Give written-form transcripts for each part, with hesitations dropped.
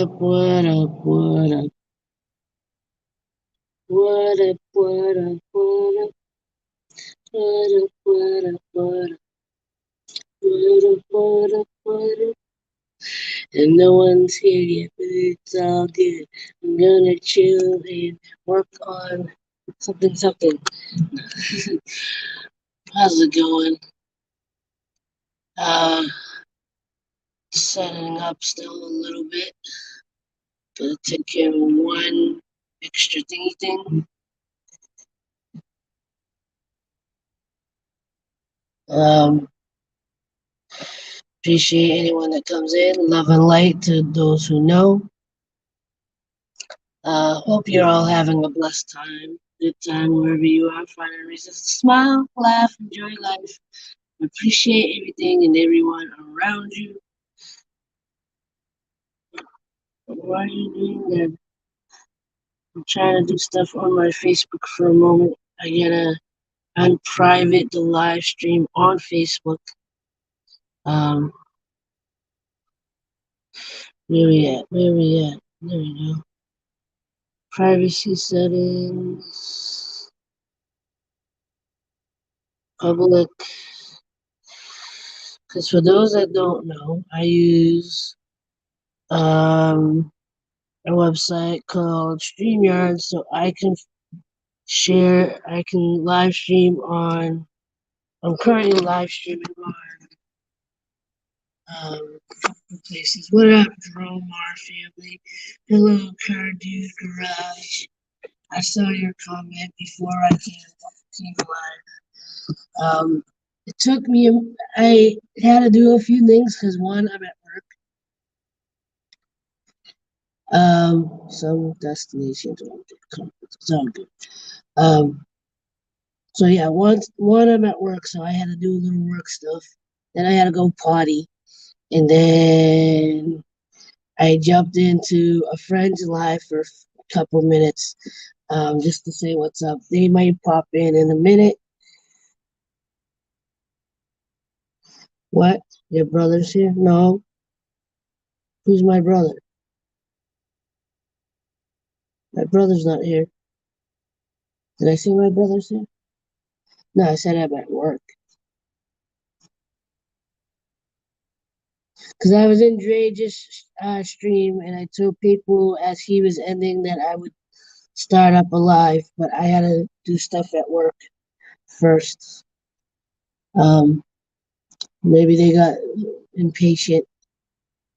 up, what up, what up, what up, what up, what up, what up, what up, what up, what up, what up, what up. And no one's here yet, but it's all good. I'm gonna chill and work on something, something. How's it going? Uh, Setting up still a little bit. Gonna take care of one extra thingy thing. Um, Appreciate anyone that comes in. Love and light to those who know. Hope you're all having a blessed time, good time wherever you are. Finding reasons to smile, laugh, enjoy life. Appreciate everything and everyone around you. Why are you doing that? I'm trying to do stuff on my Facebook for a moment. I gotta unprivate the live stream on Facebook. Um, where we at? Where we at? There we go. Privacy settings, public. Because for those that don't know, I use a website called StreamYard so I can I can live stream on, I'm currently live streaming on places. What up, Dromar family? Hello, Car Dude Garage. I saw your comment before I came live. It took me, I had to do a few things because one, I'm at work. Some destinations won't get comfortable. It's all good. Um, so yeah, one I'm at work, so I had to do a little work stuff. Then I had to go potty, and then I jumped into a friend's live for a couple minutes, just to say what's up. They might pop in a minute. What? Your brother's here? No. Who's my brother? My brother's not here. Did I say my brother's here? No, I said I'm at work. Because I was in Drage's stream and I told people as he was ending that I would start up a live, but I had to do stuff at work first. Um, Maybe they got impatient,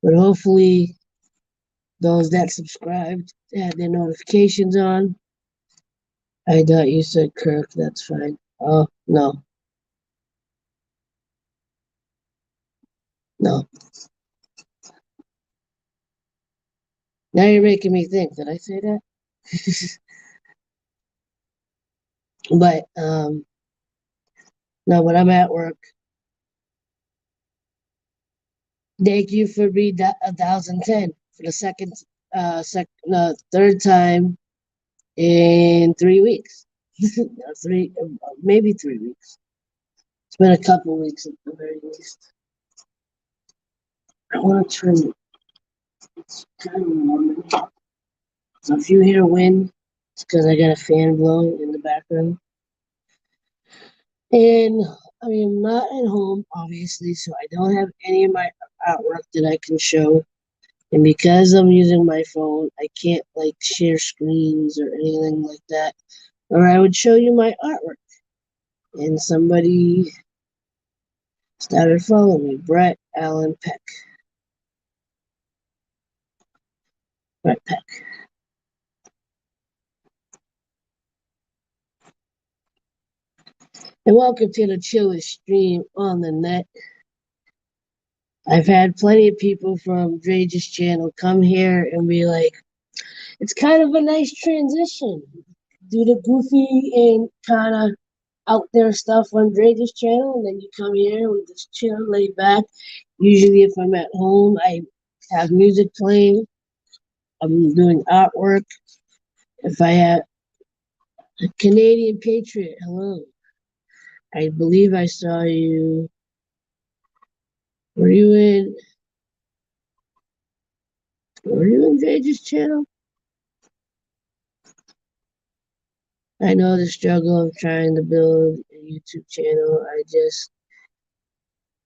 but hopefully those that subscribed had their notifications on. I thought you said Kirk, that's fine. Oh, no, no. Now you're making me think. Did I say that? But no, but I'm at work. Thank you for being 1,010 for the third time in 3 weeks. Three, maybe 3 weeks. It's been a couple weeks at the very least. I want to trim it. It's kind of warm. So if you hear wind, it's because I got a fan blowing in the background. And I mean, I'm not at home, obviously, so I don't have any of my artwork that I can show. And because I'm using my phone, I can't like share screens or anything like that. Or I would show you my artwork. And somebody started following me, Brett Allen Peck. Brett Peck. And welcome to the chillest stream on the net. I've had plenty of people from Drage's channel come here and be like, it's kind of a nice transition. Do the goofy and kind of out there stuff on Drage's channel, and then you come here and just chill, lay back. Usually, if I'm at home, I have music playing. I'm doing artwork. If I have a Canadian Patriot, hello. I believe I saw you. Were you in? Were you in Jage's channel? I know the struggle of trying to build a YouTube channel. I just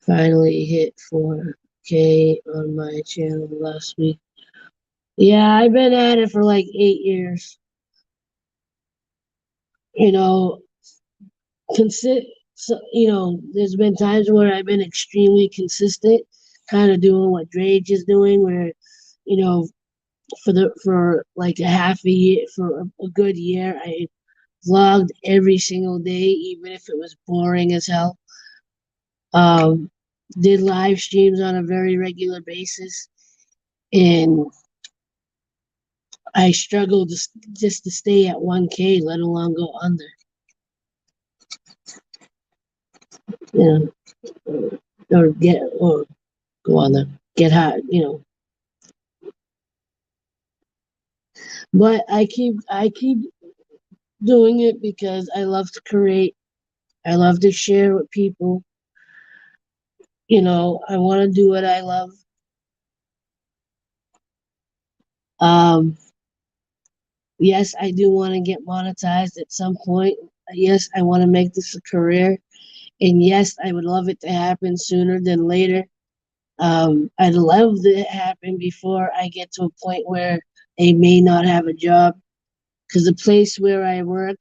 finally hit 4K on my channel last week. Yeah, I've been at it for like 8 years. You know, so, there's been times where I've been extremely consistent, kind of doing what Drage is doing, where, you know, for like a half a year, for a good year, I vlogged every single day, even if it was boring as hell. Um, did live streams on a very regular basis, and I struggled just to stay at 1K, let alone go under. You or go on the get high. But I keep doing it because I love to create. I love to share with people. I want to do what I love. Um, yes, I do want to get monetized at some point. Yes, I want to make this a career. And yes, I would love it to happen sooner than later. I'd love it to happen before I get to a point where I may not have a job, because the place where I work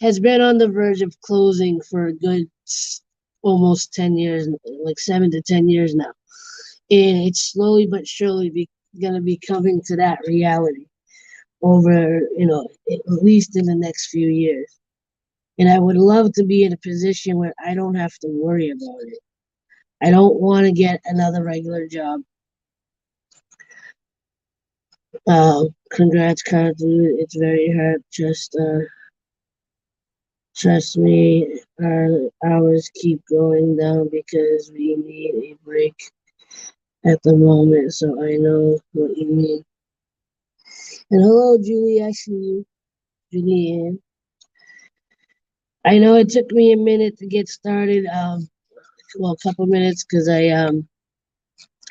has been on the verge of closing for a good almost 10 years, like 7 to 10 years now. And it's slowly but surely going to be coming to that reality over, at least in the next few years. And I would love to be in a position where I don't have to worry about it. I don't want to get another regular job. Congrats, Carl. It's very hard. Just trust me, our hours keep going down because we need a break at the moment. So I know what you mean. And hello, Julie. I see you, Julianne. I know it took me a minute to get started. Well, a couple minutes because I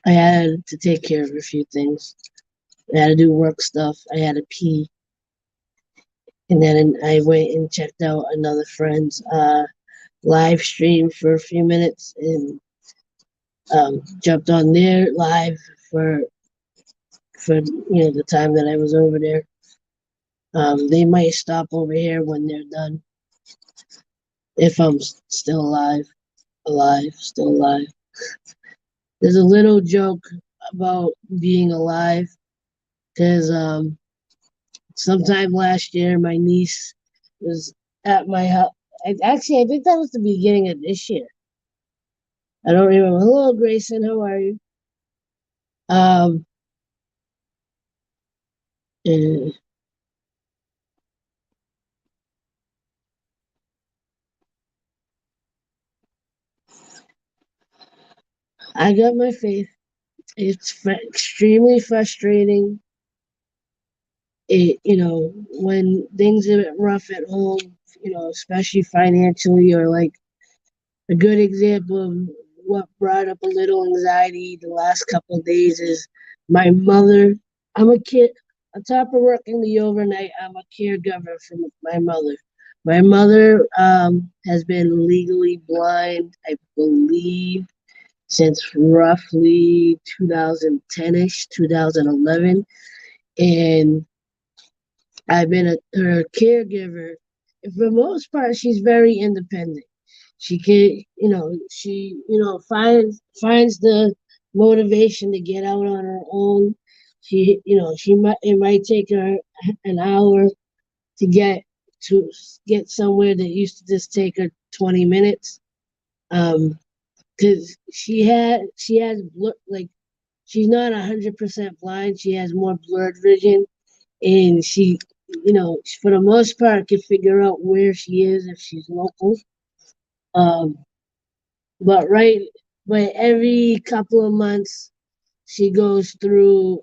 had to take care of a few things. I had to do work stuff. I had to pee, and then I went and checked out another friend's live stream for a few minutes and jumped on their live for the time that I was over there. They might stop over here when they're done if I'm still still alive. There's a little joke about being alive because sometime last year my niece was at my house. Actually, I think that was the beginning of this year. I don't remember. Hello, Grayson. How are you? Um, and I got my faith. It's extremely frustrating. When things are rough at home, especially financially, or like a good example of what brought up a little anxiety the last couple of days is my mother. I'm a kid. On top of working the overnight, I'm a caregiver for my mother. My mother has been legally blind, I believe, since roughly 2010-ish, 2011. And I've been her caregiver. For the most part, she's very independent. She can, finds the motivation to get out on her own. It might take her an hour to get somewhere that used to just take her 20 minutes. Because she has like she's not 100% blind. She has more blurred vision, and she, for the most part, can figure out where she is if she's local. Um, but right, but every couple of months, she goes through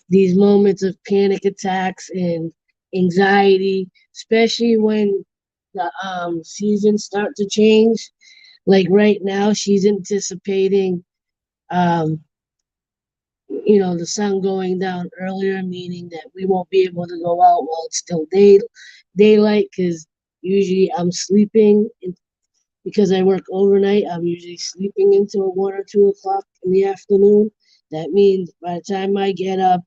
these moments of panic attacks and anxiety, especially when the seasons start to change. Like right now, she's anticipating um, the sun going down earlier, meaning that we won't be able to go out while it's still daylight, because usually I'm sleeping because I work overnight. I'm usually sleeping until 1 or 2 o'clock in the afternoon. That means by the time I get up,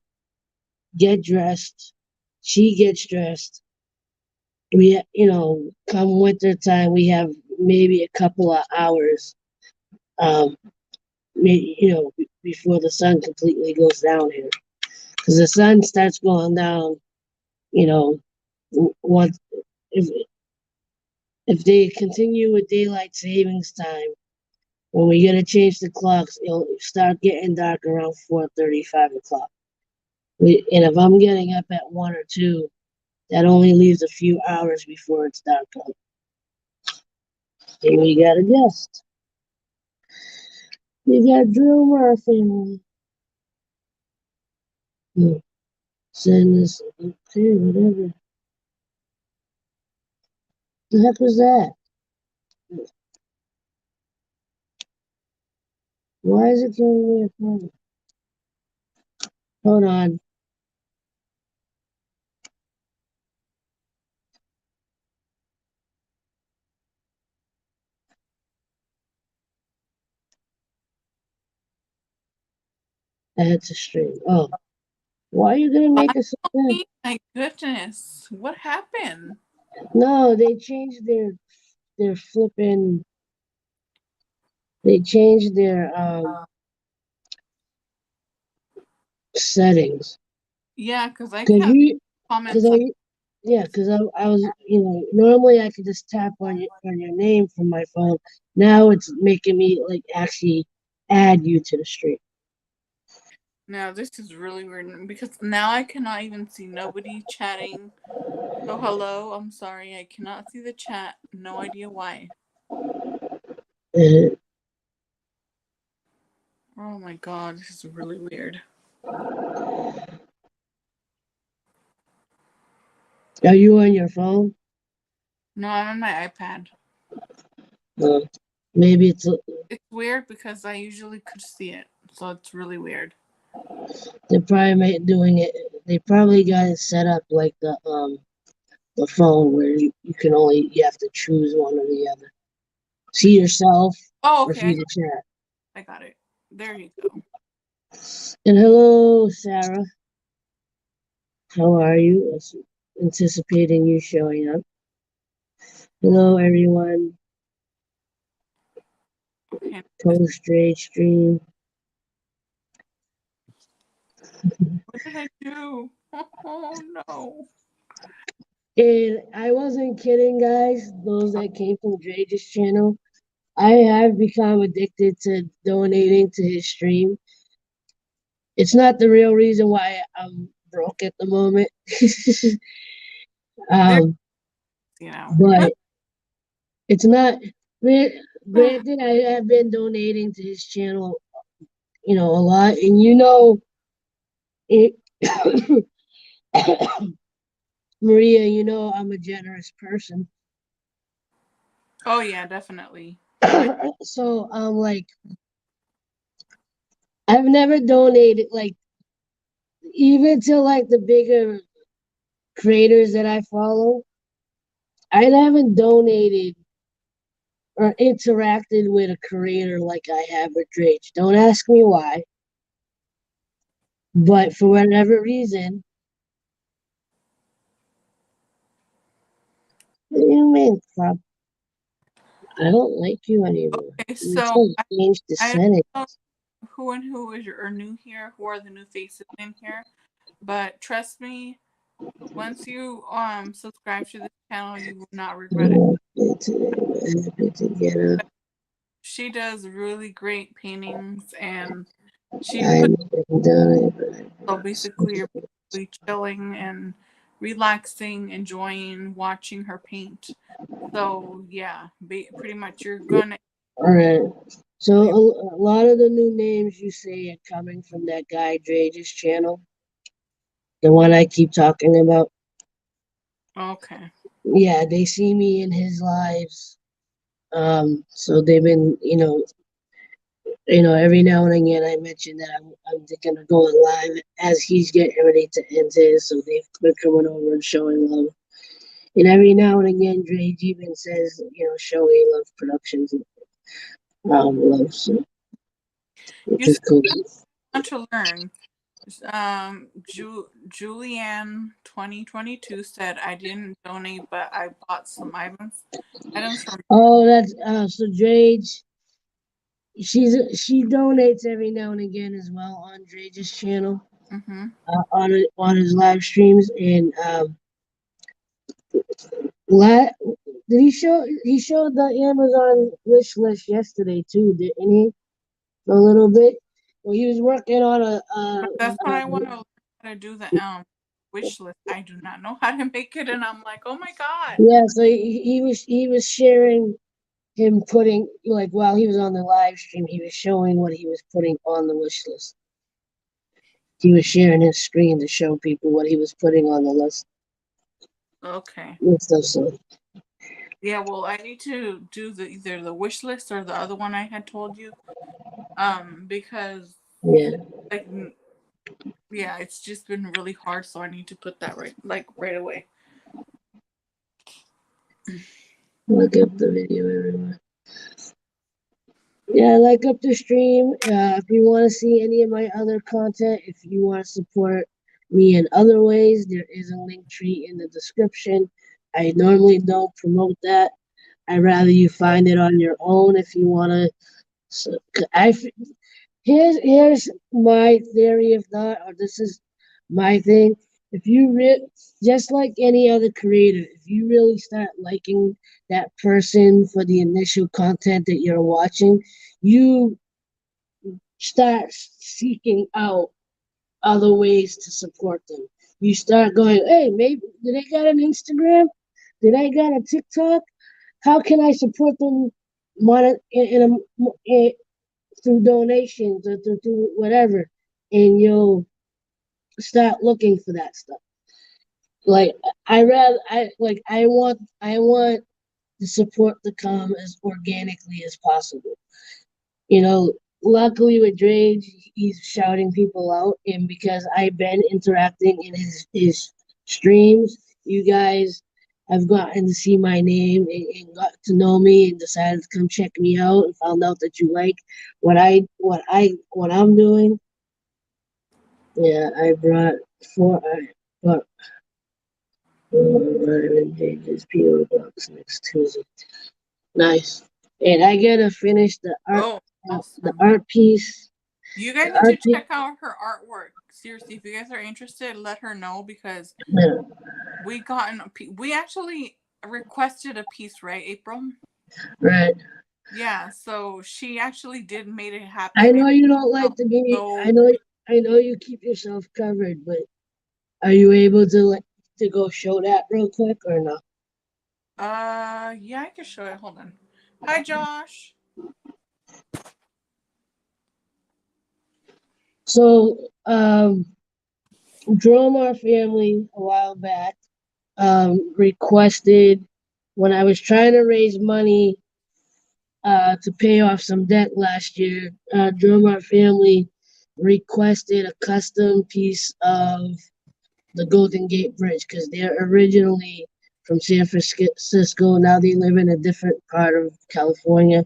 get dressed, she gets dressed. Come winter time, we have maybe a couple of hours, um, before the sun completely goes down here. Because the sun starts going down, you know, once if if they continue with daylight savings time, when we gotta change the clocks, it'll start getting dark around 4:30, 5 o'clock. And if I'm getting up at 1 or 2, that only leaves a few hours before it's dark out. And we got a guest. We got Drew Murphy. Send this. Okay, whatever. The heck was that? Why is it giving me a problem? Hold on. I had to stream. Oh, why are you gonna make us so bad? My goodness, what happened? No, they changed their flipping. They changed their settings. Yeah, because I Cause kept you, cause comments on I, yeah, cause I was, normally I could just tap on your name from my phone. Now it's making me like actually add you to the stream. now. This is really weird because now I cannot even see nobody chatting. So hello, I'm sorry, I cannot see the chat. No idea why. Uh, Oh my god, this is really weird. are you on your phone? No, I'm on my iPad. Uh, maybe It's weird because I usually could see it, so it's really weird. they're probably doing it. They probably got it set up like the phone where you have to choose one or the other. See yourself Oh, or okay, see the chat. I got it. There you go. And hello, Sarah. How are you? I was anticipating you showing up. Hello, everyone. Okay. Post Trade Stream. What did I do? Oh no. And I wasn't kidding, guys. Those that came from Drage's channel, I have become addicted to donating to his stream. It's not the real reason why I'm broke at the moment. There, um, you know. but it's not. Granted, I have been donating to his channel, a lot, and it, Maria, I'm a generous person. Oh yeah, definitely. So like, I've never donated like even to like the bigger creators that I follow. I haven't donated or interacted with a creator like I have with Drake. Don't ask me why, but for whatever reason, what do you mean, Club? I don't like you anymore. Okay, You so can't change the I don't settings. know who is are new here, who are the new faces in here, but trust me, once you subscribe to this channel, you will not regret it. I'm happy to get up. She does really great paintings, and she puts I'm done it, but so basically you're basically chilling and relaxing, enjoying watching her paint. So yeah, pretty much you're gonna all right. So enjoy. a lot of the new names you say are coming from that guy Drage's channel, the one I keep talking about. Okay. Yeah, they see me in his lives. So they've been, every now and again I mention that I'm gonna go live as he's getting ready to end his, so they're coming over and showing love. And every now and again, Drake even says, showing love productions love, so, which You is cool. want to learn. Julianne 2022 said, I didn't donate, but I bought some items from. Oh, that's so Drage. She donates every now and again as well on Drage's channel, Mm-hmm. on his live streams, and la did he showed the Amazon wish list yesterday too, didn't he? For a little bit. Well, he was working on That's what I want to learn how to do the wish list. I do not know how to make it, and I'm like, oh my god. yeah. So he was sharing him putting, like, while he was on the live stream, he was showing what he was putting on the wish list. He was sharing his screen to show people what he was putting on the list. Okay. And stuff, so Yeah, well, I need to do either the wish list or the other one I had told you. Because yeah. like yeah, it's just been really hard, so I need to put that right away. Look up the video, everyone. Yeah, like up the stream. If you want to see any of my other content, if you want to support me in other ways, there is a link tree in the description. I normally don't promote that. I'd rather you find it on your own if you want to. So, here's my theory of that, or this is my thing. If you just like any other creator, if you really start liking that person for the initial content that you're watching, you start seeking out other ways to support them. You start going, hey, maybe do they got an Instagram? Do they got a TikTok? How can I support them through donations or through whatever? And you'll start looking for that stuff. Like I want the support to come as organically as possible. Luckily with Drage, he's shouting people out, and because I've been interacting in his streams, you guys have gotten to see my name and got to know me and decided to come check me out and found out that you like what I'm doing. Yeah, I brought four. I brought Drage's PO box next Tuesday. Nice, and I gotta finish Oh, the awesome. art piece. You guys The need art to piece. check out her artwork. Seriously, if you guys are interested, let her know, because Yeah. we actually requested a piece, right, April? Right. Yeah, so she actually did made it I happen. know you don't like to be. So I know you keep yourself covered, but are you able to go show that real quick or no? yeah, I can show it. Hold on. Hi, Josh. So, Dromar family a while back requested, when I was trying to raise money to pay off some debt last year. Dromar family requested a custom piece of the Golden Gate Bridge because they're originally from San Francisco. Now they live in a different part of California.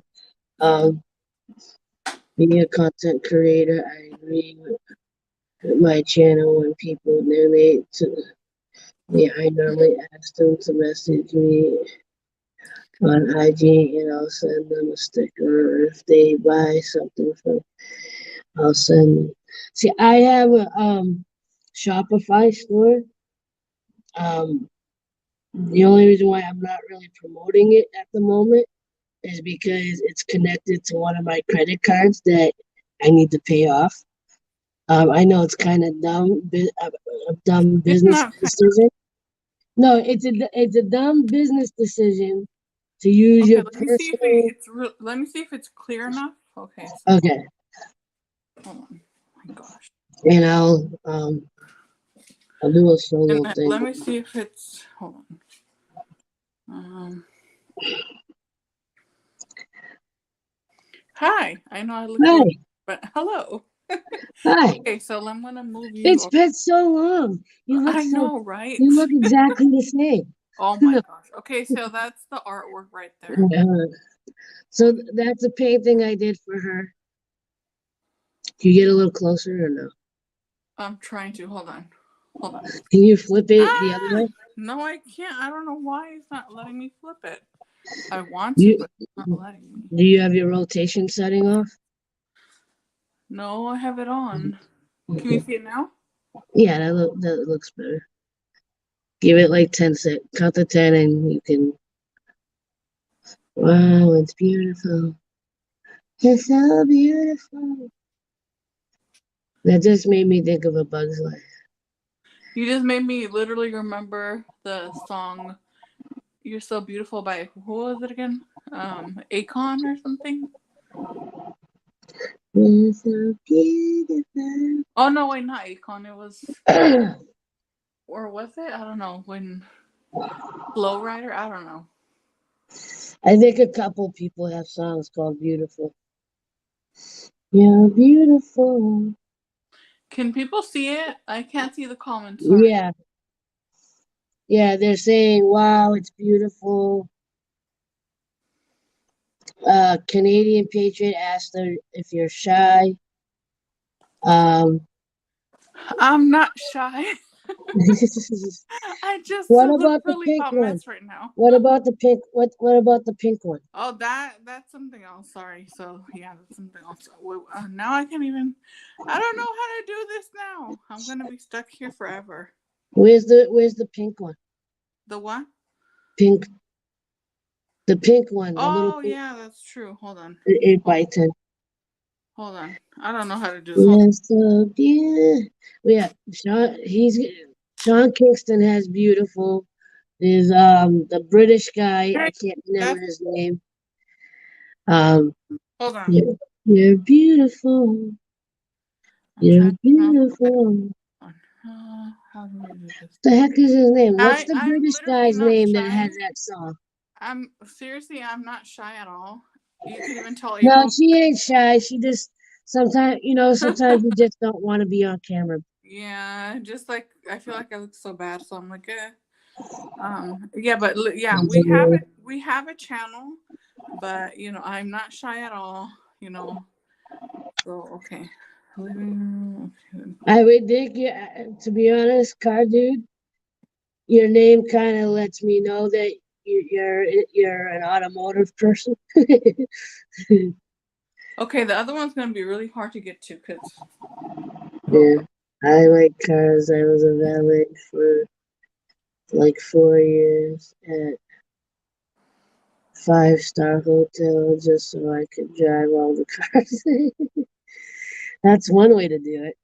Um, Being a content creator, I agree with my channel when people donate to me. I normally ask them to message me on IG and I'll send them a sticker. Or if they buy something I'll send. See, I have a Shopify store. Um, the only reason why I'm not really promoting it at the moment is because it's connected to one of my credit cards that I need to pay off. I know it's kind of dumb, a dumb It's business not. decision. No, it's a dumb business decision to use Okay, your let me see if personal. let me see if it's clear enough. Okay, so Okay, hold on. Oh my gosh. and I'll do a solo And thing. let me see if it's hold on. Hi. I know I look Hi. weird, but hello. Hi. Okay, so I'm gonna move It's you. been so long. I know, right? You look exactly the same. Oh my gosh. Okay, so that's the artwork right there. So that's a painting I did for her. Can you get a little closer or no? I'm trying to. Hold on. Hold on. Can you flip it the other Ah! way? No, I can't. I don't know why it's not letting me flip it. I want to, You but it's not letting me. do you have your rotation setting off? No, I have it on. Can you see it now? Yeah, that looks better. Give it like 10 sec. Count to 10 and you can. Wow, it's beautiful. It's so beautiful. That just made me think of A Bug's Life. You just made me literally remember the song "You're So Beautiful" by who was it again? Akon or something. You're so beautiful. Oh no, wait, not Akon. It was, or was it? I don't know. When Flow Rider, I don't know. I think a couple people have songs called Beautiful. You're beautiful. Can people see it? I can't see the comments. Sorry. Yeah. Yeah, they're saying, wow, it's beautiful. Canadian Patriot asked her if you're shy. Um, I'm not shy. I just what look about the really pink hot one? mess right now. What about the pink? What about the pink one? Oh, that's something else. Sorry. So yeah, that's something else. Now I can't even. I don't know how to do this now. I'm gonna be stuck here forever. Where's the pink one? The what? Pink, the pink one, the little Oh pink yeah, that's true. Hold on. 8x10. Hold on. I don't know how to do this. Hold on. Yes, so beautiful. Yeah, Sean Kingston has beautiful. There's the British guy, I can't remember That's, his name. Um, hold on. you're beautiful. I'm You're trying to remember. beautiful. How do we do this? The heck is his name? What's the I'm British literally guy's not name that shy. has that song? I'm seriously, I'm not shy at all. You can even tell No, April. she ain't shy. She just sometimes you just don't want to be on camera. Yeah, just like I feel like I look so bad, so I'm like, yeah, but yeah, we have a channel, but I'm not shy at all, you know. So okay, living room. I would think, to be honest, car dude, your name kind of lets me know that you're an automotive person. Okay, the other one's gonna be really hard to get to because Yeah, I like cars. I was a valet for like 4 years at 5-star hotel just so I could drive all the cars. That's one way to do it.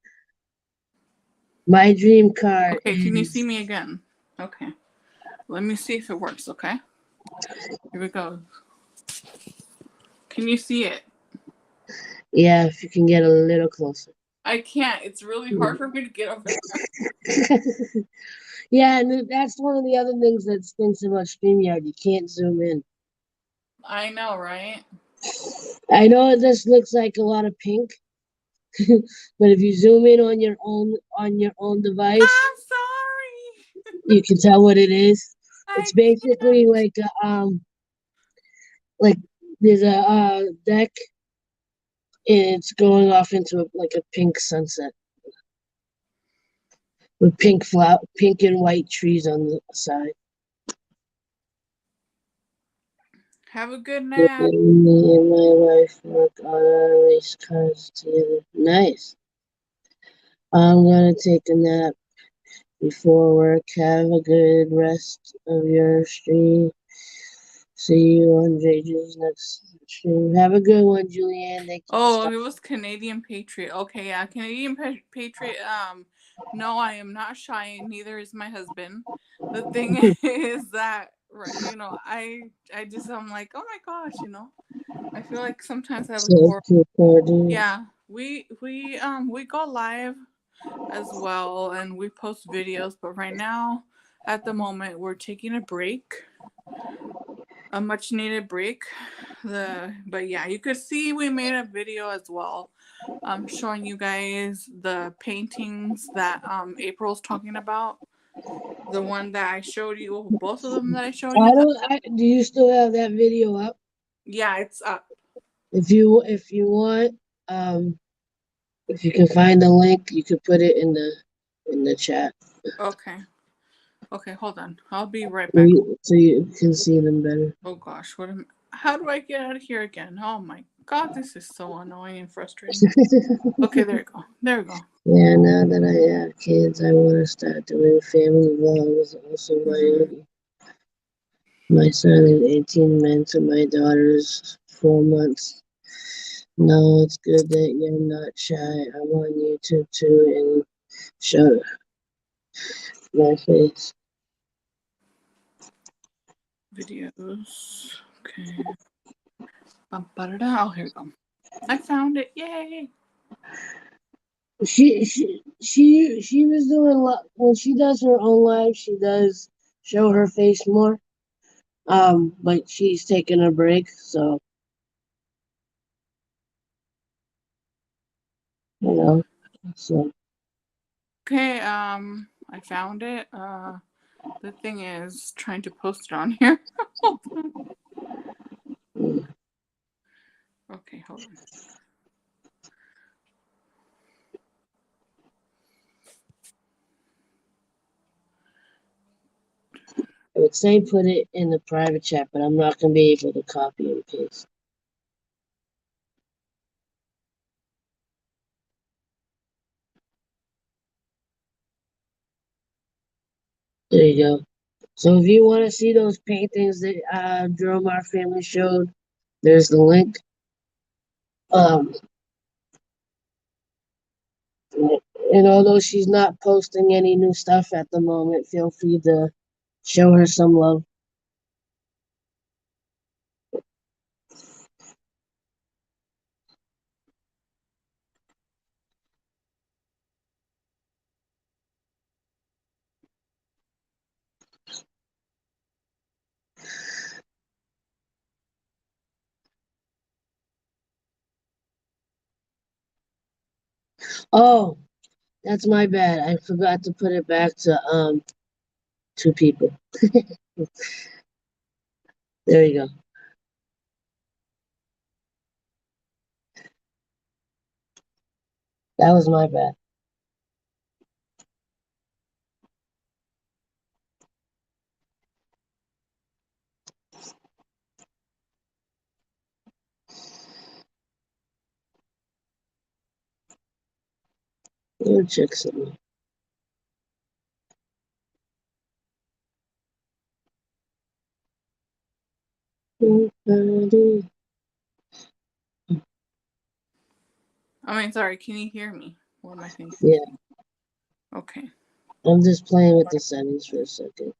My dream car okay, can you see is, me again? Okay, let me see if it works. Okay, here we go. Can you see it? yeah, if you can get a little closer. I can't. It's really hard for me to get over Yeah, and that's one of the other things that stinks about StreamYard. You can't zoom in. I know, right? I know this looks like a lot of pink, but if you zoom in on your own device, I'm sorry. you can tell what it is. It's I can't. basically like there's a deck and it's going off into like a pink sunset with pink and white trees on the side. Have a good Me nap. and my wife work on our race cars together. Nice. I'm gonna take a nap before work. Have a good rest of your stream. See you on JJ's next stream. Have a good one, Julianne. Thank you for Oh, stopping. it was Canadian Patriot. Okay, yeah, Canadian Patriot. No, I am not shy. Neither is my husband. The thing is that, right, I'm like, oh my gosh, I feel like sometimes I look So horrible. recording. Yeah, we go live as well, and we post videos. But right now, at the moment, we're taking a break. a much needed break. But yeah, you could see we made a video as well, showing you guys the paintings that April's talking about. The one that I showed you, both of them that I showed you. Do you still have that video up? Yeah, it's up. If you want, if you can find the link, you could put it in the chat. Okay. Okay, hold on. I'll be right back. So you can see them better. Oh gosh, how do I get out of here again? Oh my god, this is so annoying and frustrating. Okay, there we go. There we go. Yeah, now that I have kids, I want to start doing family vlogs. Also, my son is 18 months and my daughter is 4 months. No, it's good that you're not shy. I'm on YouTube too and show my face. Videos. Okay. Oh, here we go. I found it. Yay! She was doing when she does her own live. She does show her face more. But she's taking a break, so you know. So Okay, I found it. The thing is trying to post it on here. Hold on. Okay, hold on. I would say put it in the private chat, but I'm not gonna be able to copy and paste. There you go. So if you want to see those paintings that Dromar family showed, there's the link. And although she's not posting any new stuff at the moment, feel free to show her some love. Oh, that's my bad. I forgot to put it back to 2 people. There you go. That was my bad. We'll check some. I mean, sorry, can you hear me? What am I thinking? Yeah, Okay. I'm just playing with the settings for a second.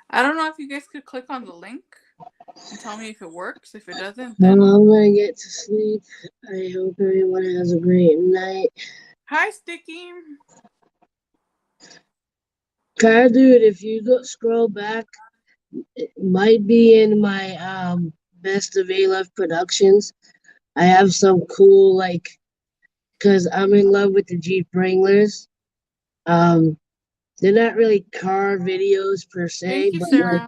I don't know if you guys could click on the link and tell me if it works. If it doesn't, Well, then I'm gonna get to sleep. I hope everyone has a great night. hi, Sticky. Car dude, if you scroll back, it might be in my best of A-Love Productions. I have some cool cause I'm in love with the Jeep Wranglers. Um, they're not really car videos per se, Thank you, but Sarah.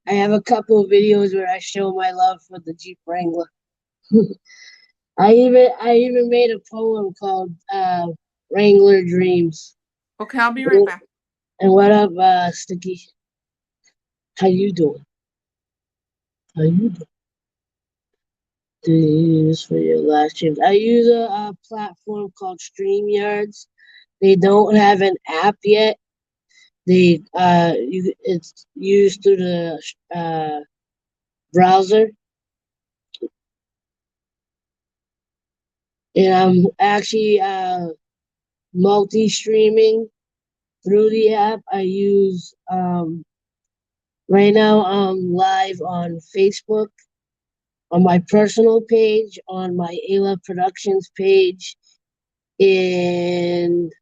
I have a couple of videos where I show my love for the Jeep Wrangler. I even made a poem called Wrangler Dreams. Okay, I'll be right back. And what up, Sticky? How you doing? How you doing? Do you use for your live streams? I use a platform called StreamYards. They don't have an app yet. It's used through the browser, and I'm actually multi-streaming through the app. I use right now I'm live on Facebook, on my personal page, on my A-Love Productions page, and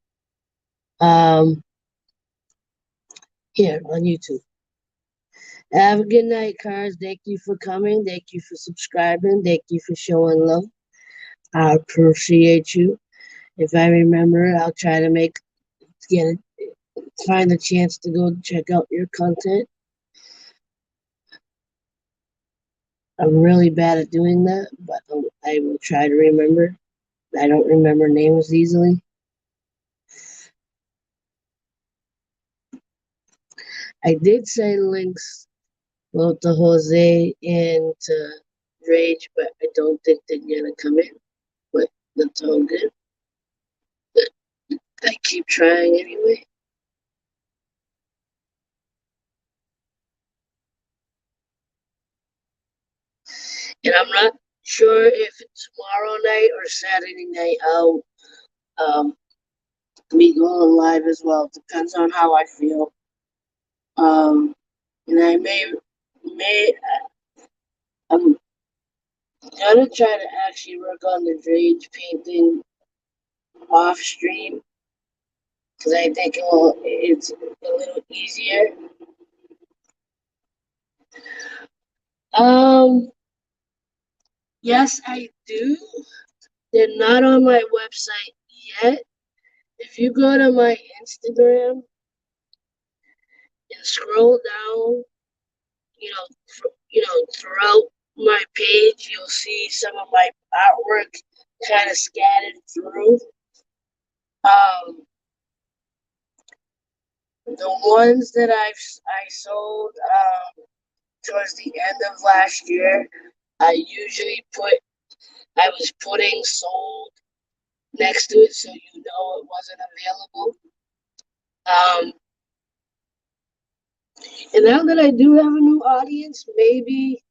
here on YouTube. Have a good night, Cars. Thank you for coming. Thank you for subscribing. Thank you for showing love. I appreciate you. If I remember, I'll try to get it, find a chance to go check out your content. I'm really bad at doing that, but I will try to remember. I don't remember names easily. I did send links both to Jose and to Rage, but I don't think they're gonna come in. But that's all good. But I keep trying anyway. And I'm not sure if it's tomorrow night or Saturday night I'll be going live as well. Depends on how I feel. And I may I'm gonna try to actually work on the Rage painting off stream because I think it's a little easier. Um, yes, I do. They're not on my website yet. If you go to my Instagram and scroll down, throughout my page, you'll see some of my artwork kind of scattered through. Um, the ones that I sold towards the end of last year, I was putting sold next to it so you know it wasn't available. Um, and now that I do have a new audience, maybe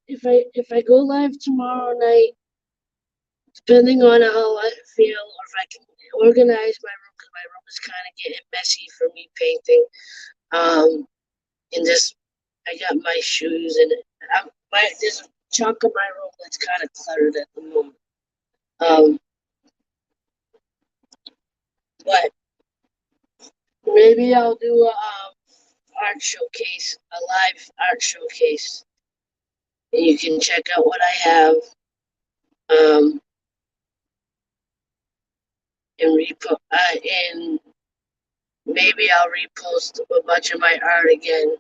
if I go live tomorrow night, depending on how I feel, or if I can organize my room, because my room is kind of getting messy for me painting. And just I got my shoes and there's a chunk of my room that's kind of cluttered at the moment. Um, but maybe I'll do a art showcase, a live art showcase, and you can check out what I have. Um, and maybe I'll repost a bunch of my art again.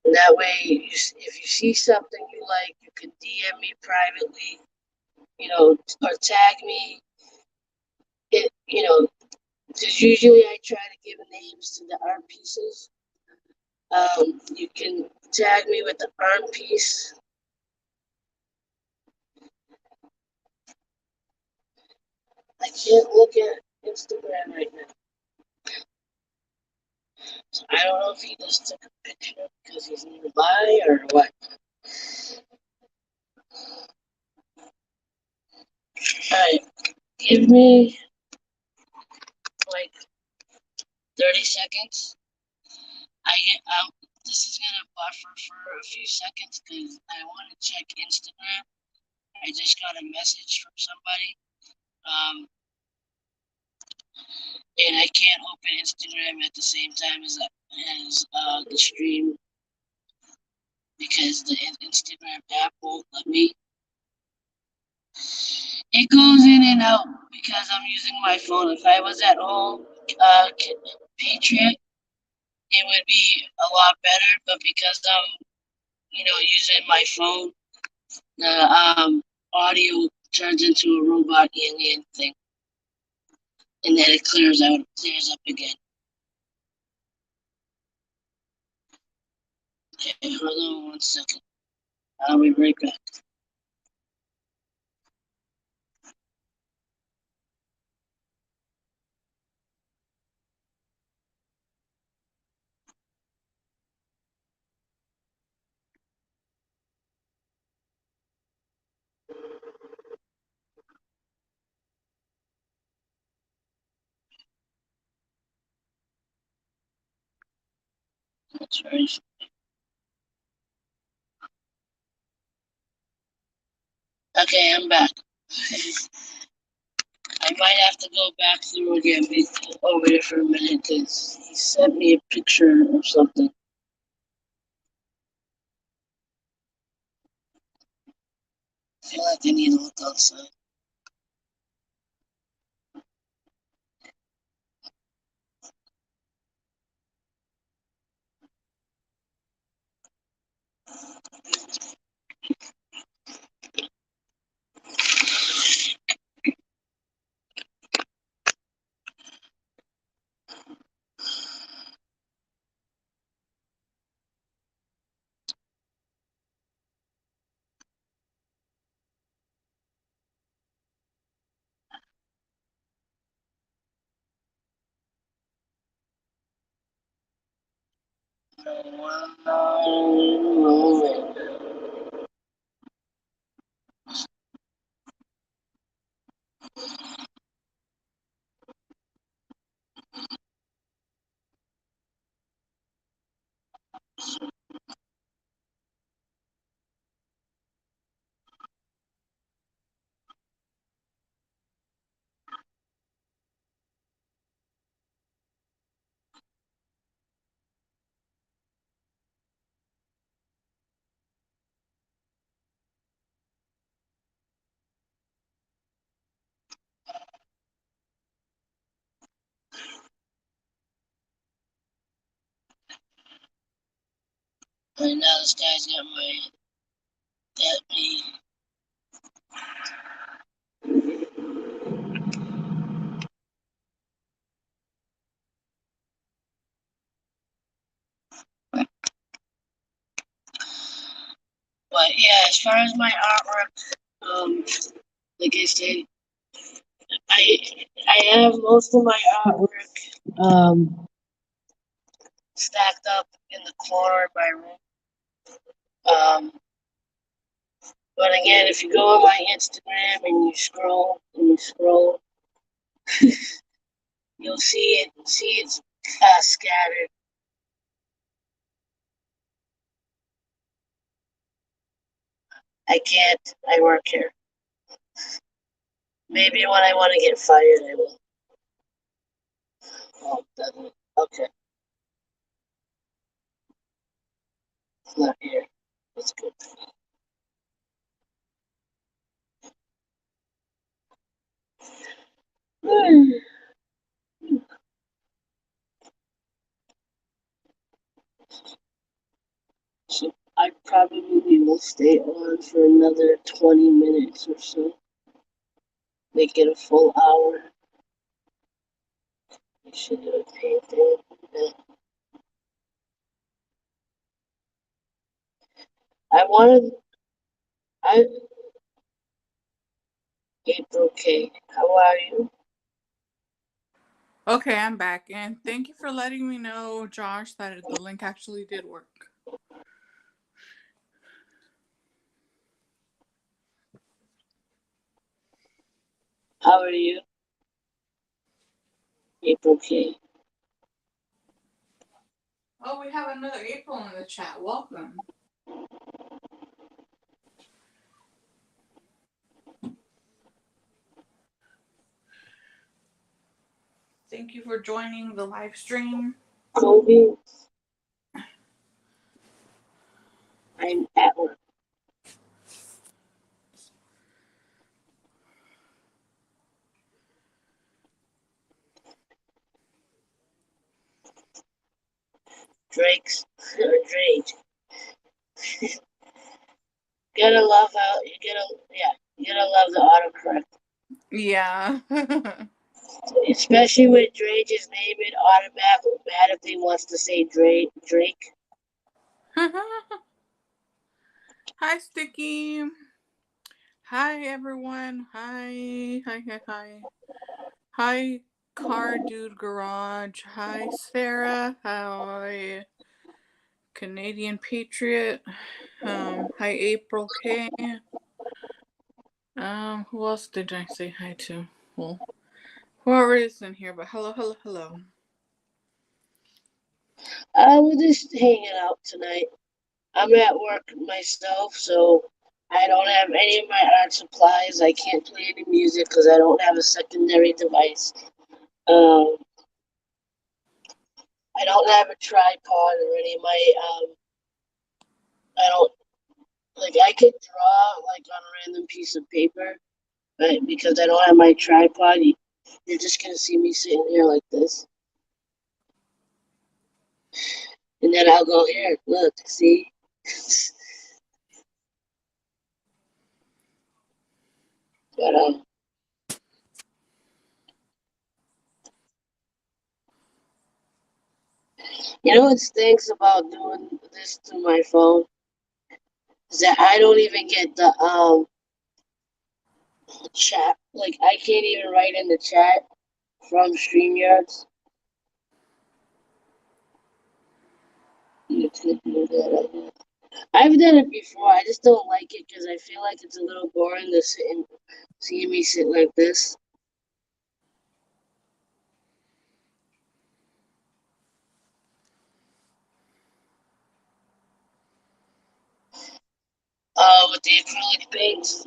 And that way, if you see something you like, you can DM me privately, or tag me. Because usually I try to give names to the art pieces. You can tag me with the art piece. I can't look at Instagram right now. So I don't know if he just took a picture because he's nearby or what. Alright, give me like 30 seconds. This is gonna buffer for a few seconds because I want to check Instagram. I just got a message from somebody. And I can't open Instagram at the same time as the stream because the Instagram app won't let me. It goes in and out because I'm using my phone. If I was at home, Patriot, it would be a lot better. But because I'm, using my phone, the audio turns into a robot alien thing, and then it clears up again. Okay, hold on 1 second. I'll be right back. That's right. Okay, I'm back. I might have to go back through again over there for a minute because he sent me a picture of something. I feel like I need to look outside. And now this guy's got me. But yeah, as far as my artwork, like I said, I I have most of my artwork stacked up in the corner of my room. Um, but again, if you go on my Instagram and you scroll, you'll see it's scattered. I can't. I work here. Maybe when I want to get fired, I will. Oh, it doesn't. Okay, it's not here. That's good. So I probably will stay on for another 20 minutes or so. Make it a full hour. I should do a painting. I wanted. I April K. How are you? Okay, I'm back, and thank you for letting me know, Josh, that the link actually did work. How are you? April K. Oh, we have another April in the chat. Welcome. Thank you for joining the live stream. Kobe. I'm at work. Drake's or Drake. Gotta love how you gotta love the autocorrect. Yeah. Especially with Drake's name, it automatically wants to say Drake. Hi, Sticky. Hi, everyone. Hi. Hi, Car Dude Garage. Hi, Sarah. Hi, Canadian Patriot. Hi, April K. Who else did I say hi to? Well, whoever is in here, but hello. I was just hanging out tonight. I'm at work myself, so I don't have any of my art supplies. I can't play any music because I don't have a secondary device. Um, I don't have a tripod or any of my. I don't like. I could draw like on a random piece of paper, but because I don't have my tripod, you're just gonna see me sitting here like this, and then I'll go here. Look, see. But you know what stinks about doing this to my phone is that I don't even get the chat. Like I can't even write in the chat from StreamYards. You could do that. I guess. I've done it before. I just don't like it because I feel like it's a little boring to sit and see me sit like this. With the acrylic paints.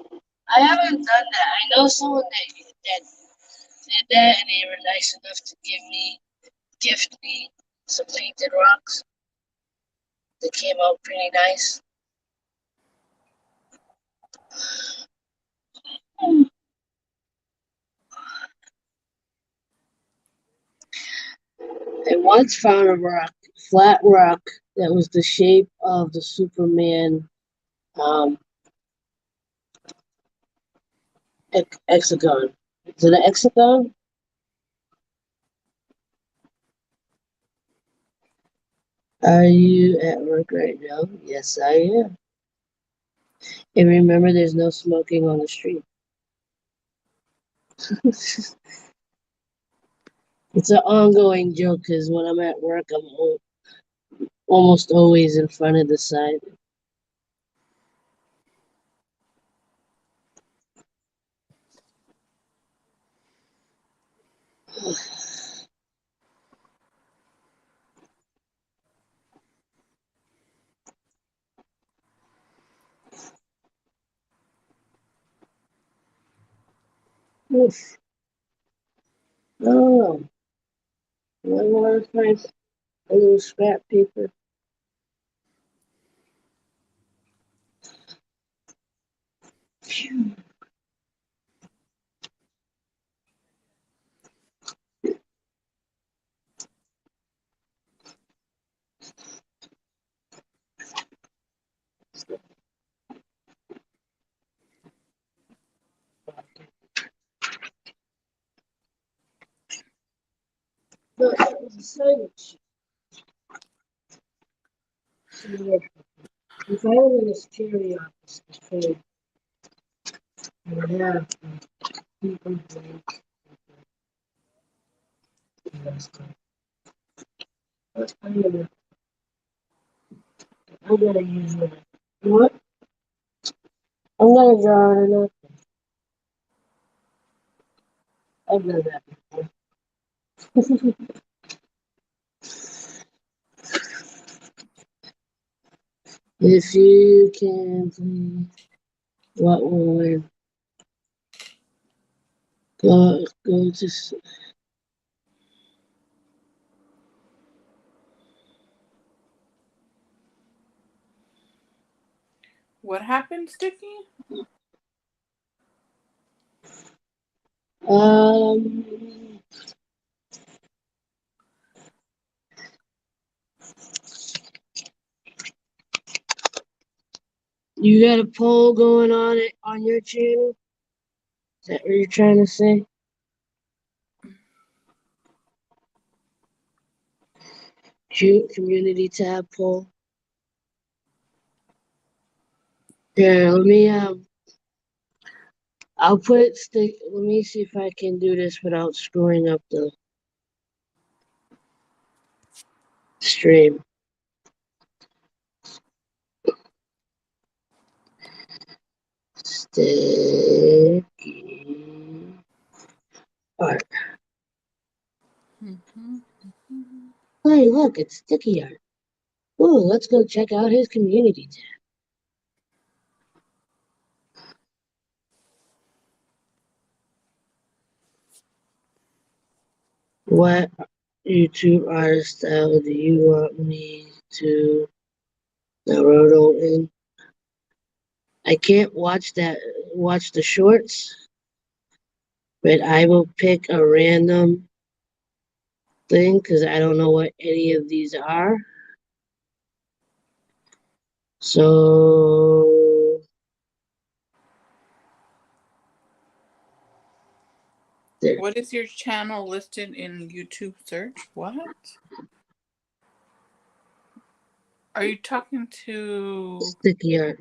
I haven't done that. I know someone that did that, and they were nice enough to gift me some painted rocks. They came out pretty nice. I once found a flat rock that was the shape of the Superman um, hexagon. Is it an hexagon? Are you at work right now? Yes, I am. And remember, there's no smoking on the street. It's an ongoing joke because when I'm at work, I'm almost always in front of the sign. Oof. Oh, I want to find a little scrap paper. Phew. No, that was a sign. If I were in a security office, I would have people like this. I'm gonna use it. What? I'm gonna draw it enough. I've done that before. If you can please, what will we go to? What happened, Sticky? Um, you got a poll going on your channel? Is that what you're trying to say? Community tab poll. Yeah, let me I'll put stick. Let me see if I can do this without screwing up the stream. Sticky art. Mm-hmm. Hey, look, it's sticky art. Ooh, let's go check out his community tab. What YouTube artist style do you want me to Naruto in? I can't watch the shorts, but I will pick a random thing because I don't know what any of these are. So there, What is your channel listed in YouTube search? What? Are you talking to? sticky art.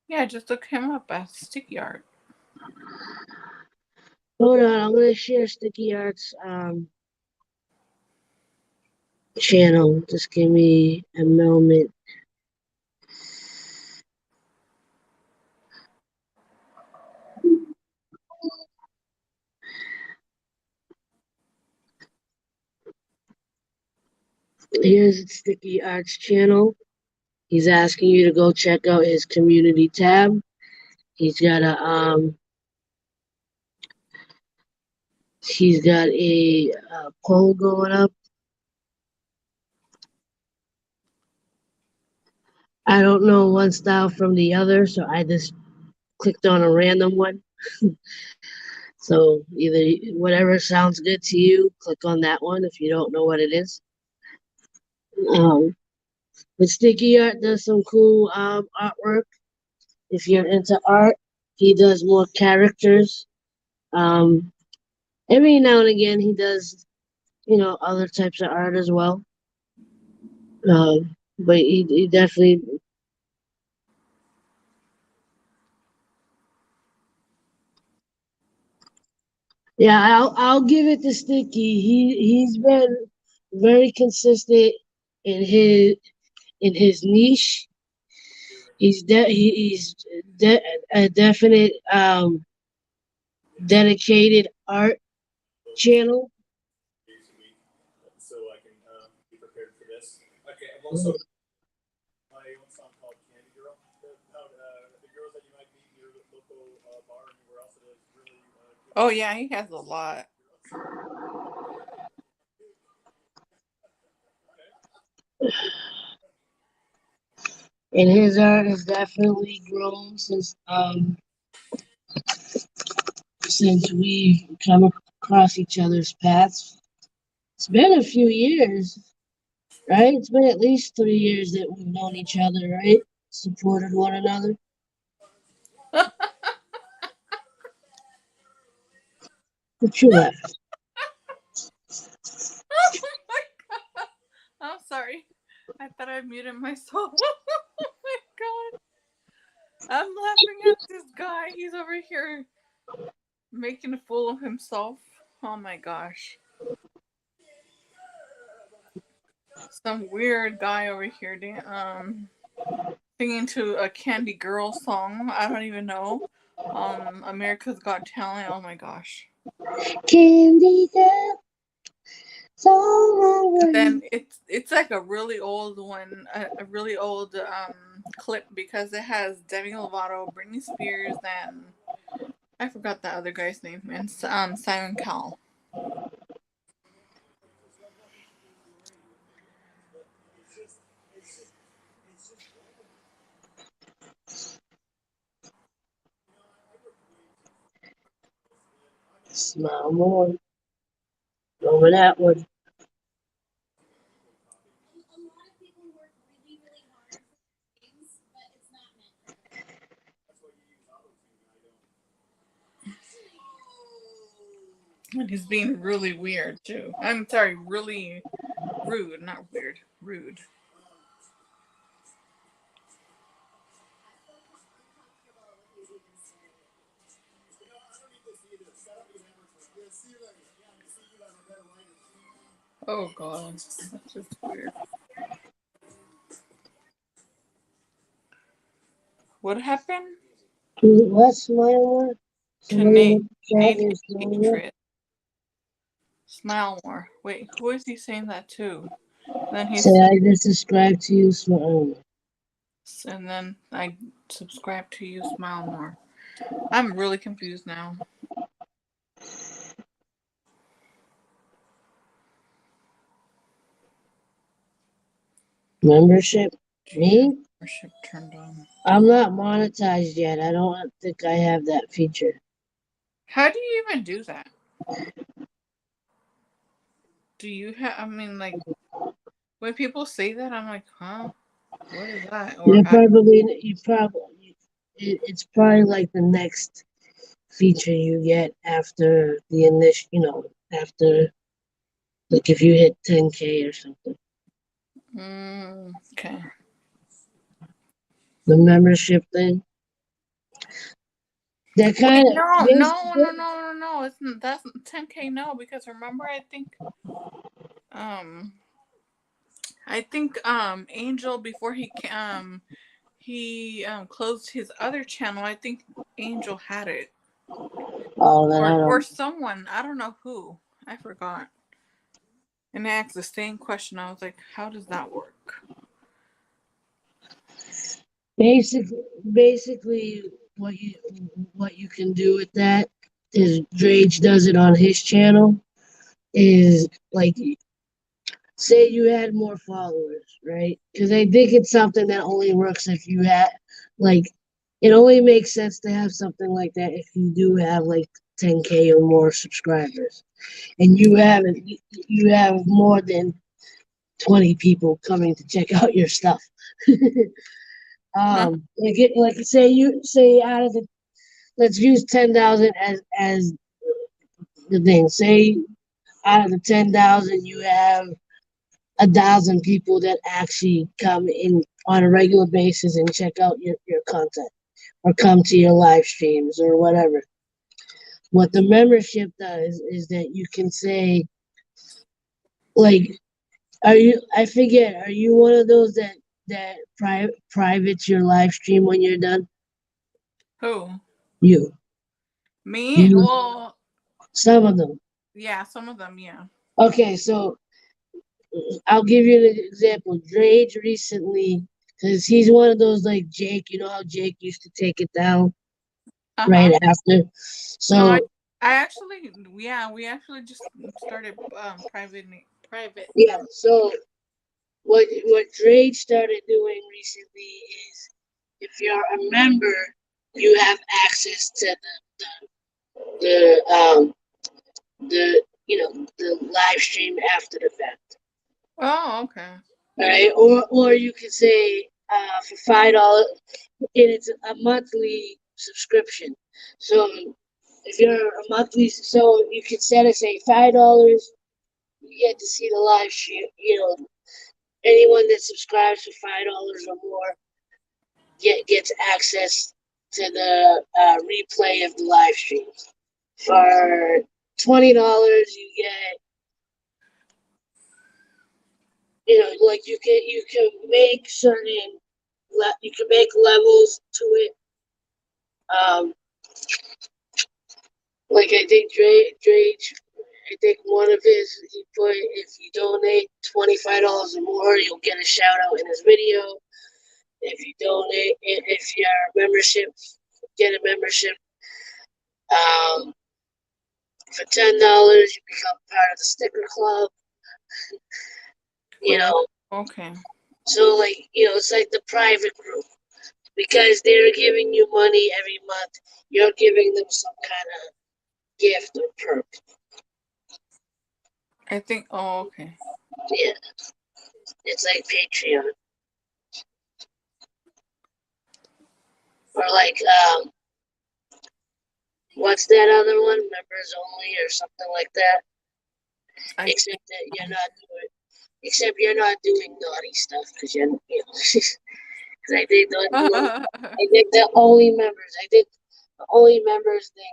Yeah, just look him up as Sticky Art. Hold on, I'm gonna share sticky arts channel. Just give me a moment. Here's Sticky Arts channel. He's asking you to go check out his community tab. He's got a poll going up. I don't know one style from the other, so I just clicked on a random one. So either whatever sounds good to you, click on that one if you don't know what it is. But Sticky Art does some cool artwork. If you're into art, he does more characters. Um, every now and again, he does other types of art as well. But he definitely, yeah, I'll give it to Sticky. He's been very consistent in his niche. He's a definite dedicated art channel. Oh yeah, he has a lot. And his art has definitely grown since we've come across each other's paths. It's been a few years, right? It's been at least 3 years that we've known each other, right? Supported one another. But you left. Oh my god. I'm sorry. I thought I muted myself. Oh my god. I'm laughing at this guy. He's over here making a fool of himself. Oh my gosh. Some weird guy over here singing to a Candy Girl song. I don't even know. America's Got Talent. Oh my gosh. Candy girl, so And then it's like a really old one, a really old clip because it has Demi Lovato, Britney Spears, and I forgot the other guy's name, and Simon Cowell. smile more. Over that one. And he's being really weird too. I'm sorry, really rude, not weird, rude. Oh god, that's just weird. What happened? What smile more? Somebody in the chat Canadian is smile more. Patriot. Smile more. Wait, who is he saying that to? Then he Say said, I just subscribed to you, smile more. and then I subscribe to you. Smile more. I'm really confused now. Membership? Me? Membership turned on. I'm not monetized yet. I don't think I have that feature. How do you even do that? Do you have? I mean, like when people say that, I'm like, huh? What is that? Or how? It's probably like the next feature you get after the initial, after, like if you hit 10K or something. Okay. The membership thing. That Wait, kind of, no, no, no, no, no, no. It's that's 10K. No, because remember, um, I think Angel before he closed his other channel. I think Angel had it, oh, then I or don't. someone. I don't know who. I forgot. And I asked the same question. I was like, how does that work? Basically, what you can do with that is Drage does it on his channel. Is like, say you had more followers, right? Because I think it's something that only works if you had, like, it only makes sense to have something like that if you do have like 10K or more subscribers, and you have more than 20 people coming to check out your stuff. Like say out of the, let's use 10,000 as the thing. Say out of the 10,000, you have 1,000 people that actually come in on a regular basis and check out your content or come to your live streams or whatever. What the membership does is that you can say, like, I forget, are you one of those that privates your live stream when you're done? Who? You. Me? You, Well, some of them. yeah, some of them, yeah. Okay, so I'll give you an example. Drage recently, because he's one of those like Jake, you know how Jake used to take it down Uh right huh. after. No, So I actually, yeah, we actually just started private yeah, them. so what Drake started doing recently is, if you're a member, you have access to the the live stream after the fact. Oh, okay. All right, or you could say for $5, and it's a monthly subscription. So if you're a monthly, so you could set it, say $5. You get to see the live stream. Anyone that subscribes for $5 or more gets access to the replay of the live streams. For $20, you get, like you can make certain you can make levels to it. Um, like I think Drake, I think one of his, he put, if you donate $25 or more, you'll get a shout out in his video. If you donate, if you're a membership, get a membership. Um, for $10, you become part of the sticker club. You Well, know, okay. so like it's like the private group, because they're giving you money every month. You're giving them some kind of gift or perk. I think. Oh, okay. Yeah, it's like Patreon, or like what's that other one? Members only or something like that. I Except that you're not doing naughty stuff, because because I think I think the only members. I think the only members thing.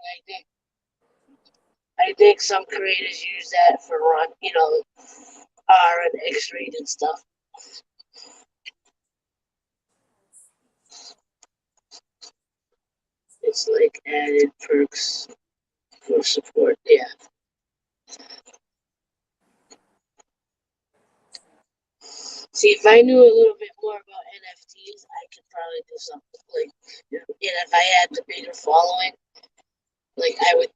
I think some creators use that for R and X rated stuff. It's like added perks for support. Yeah. See, if I knew a little bit more about NFTs, I could probably do something like, and if I had the bigger following, like I would,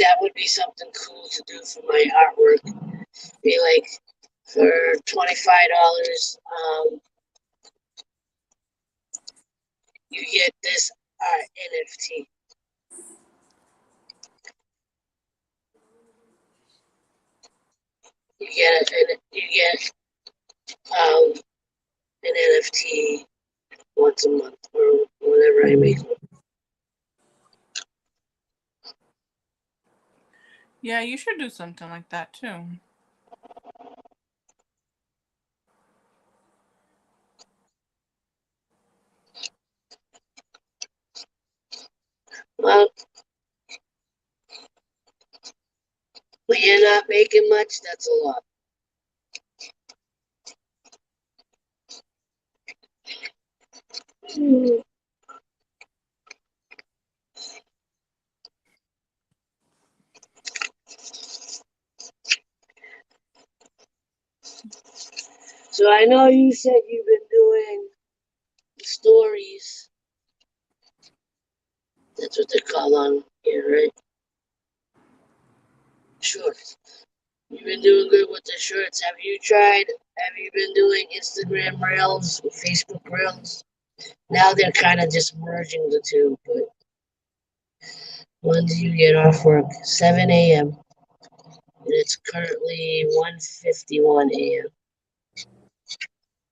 that would be something cool to do for my artwork. Be like, for $25. You get this NFT. You get an NFT once a month or whenever I make one. Yeah, you should do something like that too. Well, when you're not making much, that's a lot. So I know you said you've been doing stories. That's what they're called on here, right? Shorts. You've been doing good with the shorts. Have you been doing Instagram Reels, Facebook Reels? Now they're kind of just merging the two, but when do you get off work? 7 a.m. And it's currently 1:51 a.m.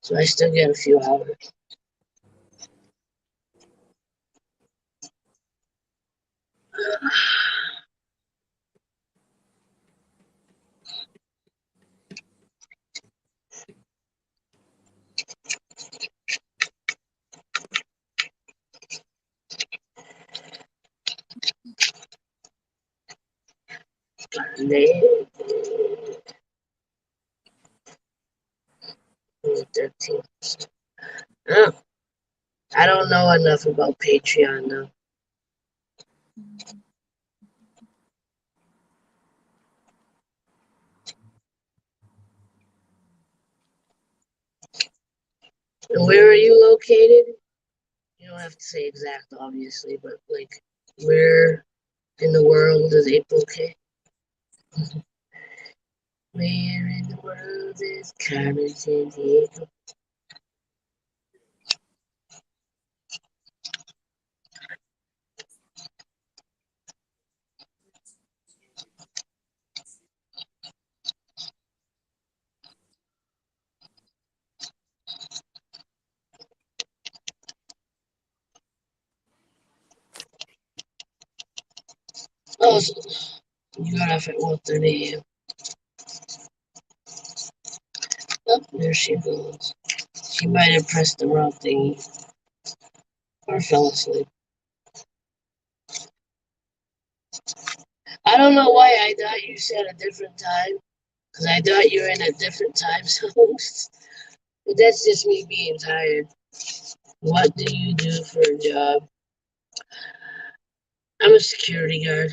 So I still get a few hours. They 13. Oh, I don't know enough about Patreon though. And where are you located? You don't have to say exact, obviously, but like, where in the world is April K? Where in the world is Carmen Sandiego? Oh, so you got off at 1:30 a.m. Oh, there she goes. She might have pressed the wrong thingy or fell asleep. I don't know why I thought you said a different time, because I thought you were in a different time zone. But that's just me being tired. What do you do for a job? I'm a security guard.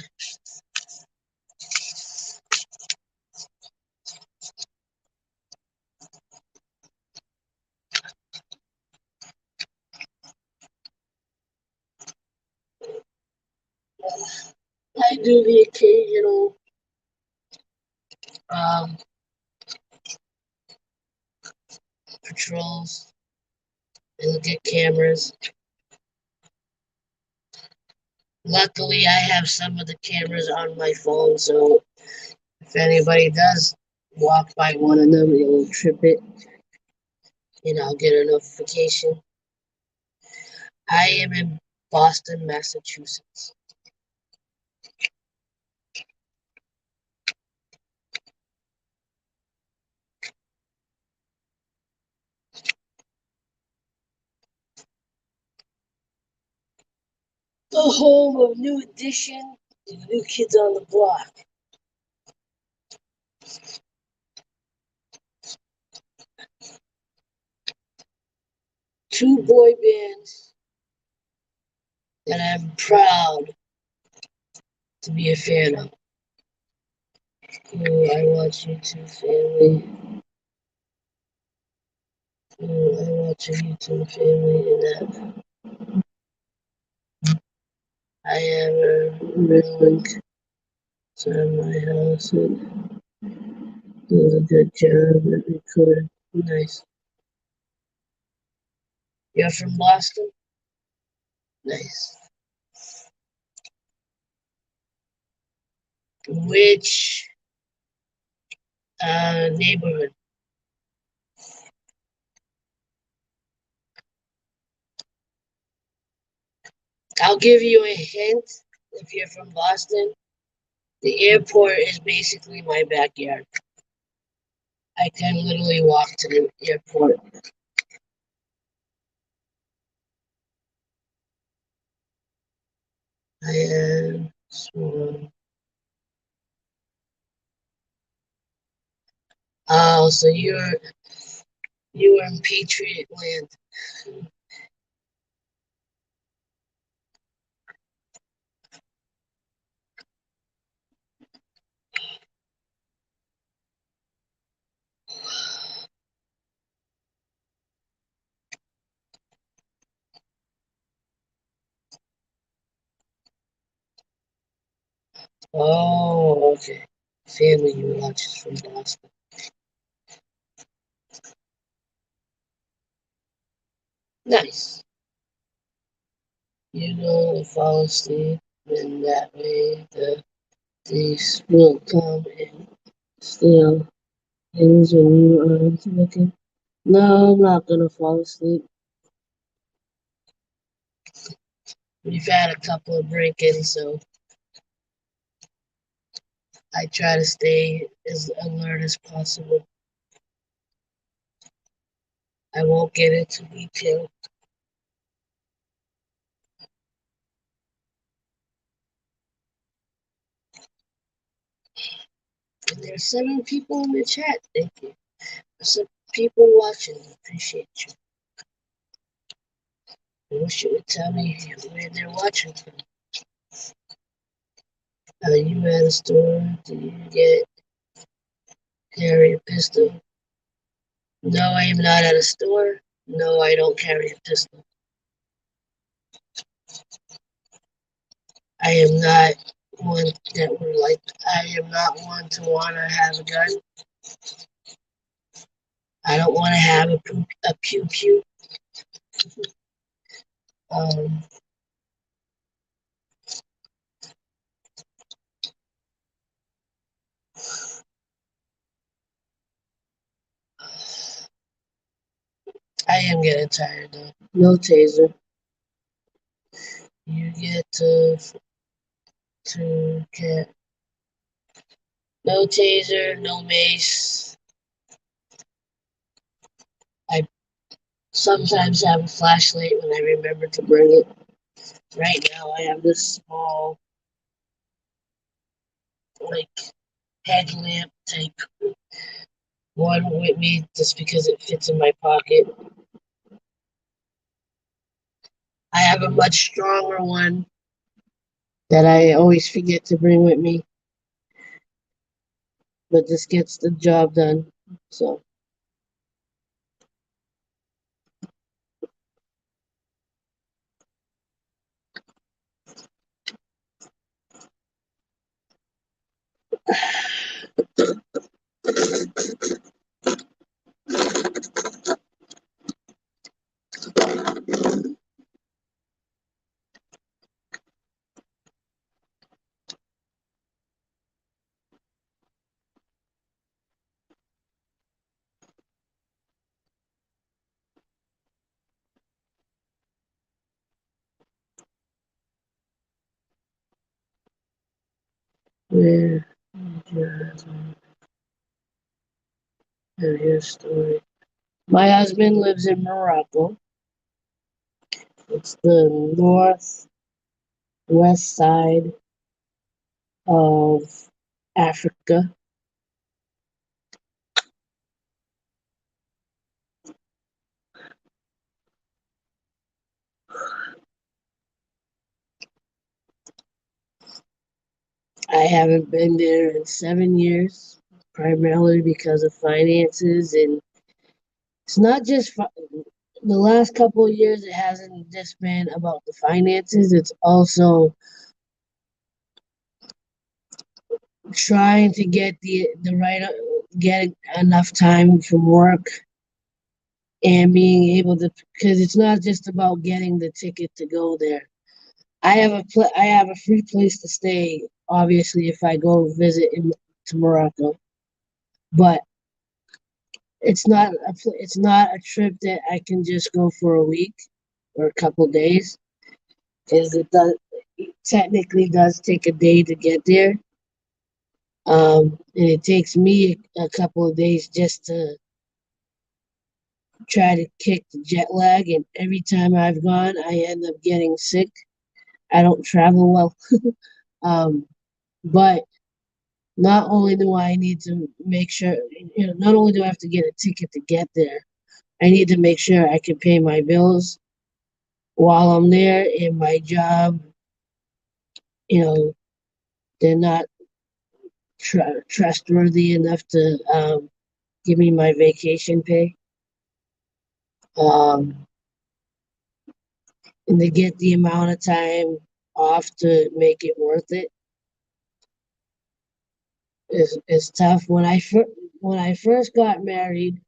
I do the occasional um, patrols. I look at cameras. Luckily, I have some of the cameras on my phone, so if anybody does walk by one of them, it'll trip it, and I'll get a notification. I am in Boston, Massachusetts. The home of New Edition and New Kids on the Block. Two boy bands that I'm proud to be a fan of. Ooh, I watch YouTube Family. Ooh, I watch a YouTube Family and that. I have a real link to my house. And Did a good job at recording. Nice. You're from Boston? Nice. Which neighborhood? I'll give you a hint if you're from Boston. The airport is basically my backyard. I can literally walk to the airport. I am Swan. Oh, so you are in Patriot land. Oh, okay. Family you watches from Boston. Nice. You know, fall asleep, and that way these will come and steal things when you aren't looking. No, I'm not gonna fall asleep. We've had a couple of break-ins, so I try to stay as alert as possible. I won't get into detail. And there's 7 people in the chat. Thank you. There's some people watching. Appreciate you. I wish you would tell me where they're watching from. Are you at a store? Do you carry a pistol? No, I am not at a store. No, I don't carry a pistol. I am not one that would like. I am not one to want to have a gun. I don't want to have a pew pew. Um, I am getting tired though. No taser. You get to get no taser, no mace. I sometimes have a flashlight when I remember to bring it. Right now I have this small like headlamp type one with me just because it fits in my pocket. I have a much stronger one that I always forget to bring with me, but this gets the job done. So where here's story. My husband lives in Morocco. It's the northwest side of Africa. I haven't been there in 7 years, primarily because of finances, and it's not just the last couple of years. It hasn't just been about the finances. It's also trying to get the right getting enough time from work and being able to, because it's not just about getting the ticket to go there. I have a free place to stay, obviously, if I go visit to Morocco, but it's not a trip that I can just go for a week or a couple days, because it technically does take a day to get there. And it takes me a couple of days just to try to kick the jet lag. And every time I've gone, I end up getting sick. I don't travel well. Um, but not only do I need to make sure, not only do I have to get a ticket to get there, I need to make sure I can pay my bills while I'm there. In my job, you know, they're not trustworthy enough to give me my vacation pay. Um, and to get the amount of time off to make it worth it is tough. When I first got married,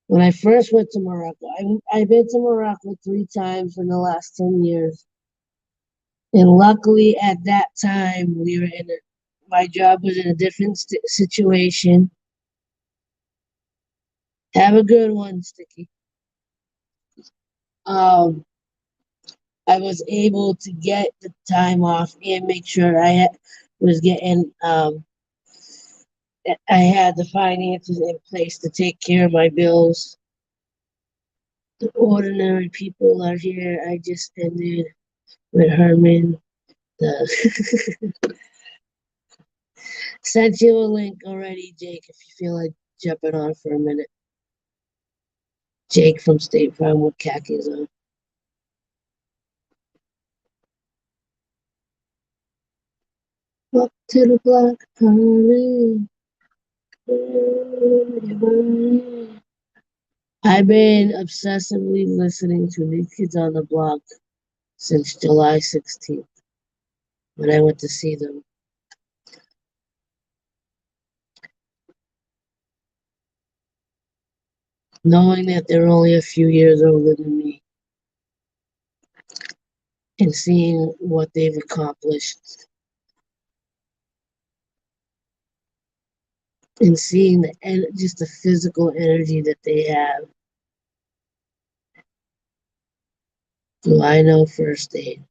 when I first went to Morocco, I've been to Morocco 3 times in the last 10 years, and luckily at that time my job was in a different situation. Have a good one, Sticky. Um, I was able to get the time off and make sure was getting I had the finances in place to take care of my bills. The ordinary people are here. I just ended with Herman. The Sent you a link already, Jake, if you feel like jumping on for a minute. Jake from State Farm with khakis on. Up to the block, hurry. I've been obsessively listening to New Kids on the Block since July 16th when I went to see them. Knowing that they're only a few years older than me and seeing what they've accomplished and seeing just the physical energy that they have. Do I know first aid?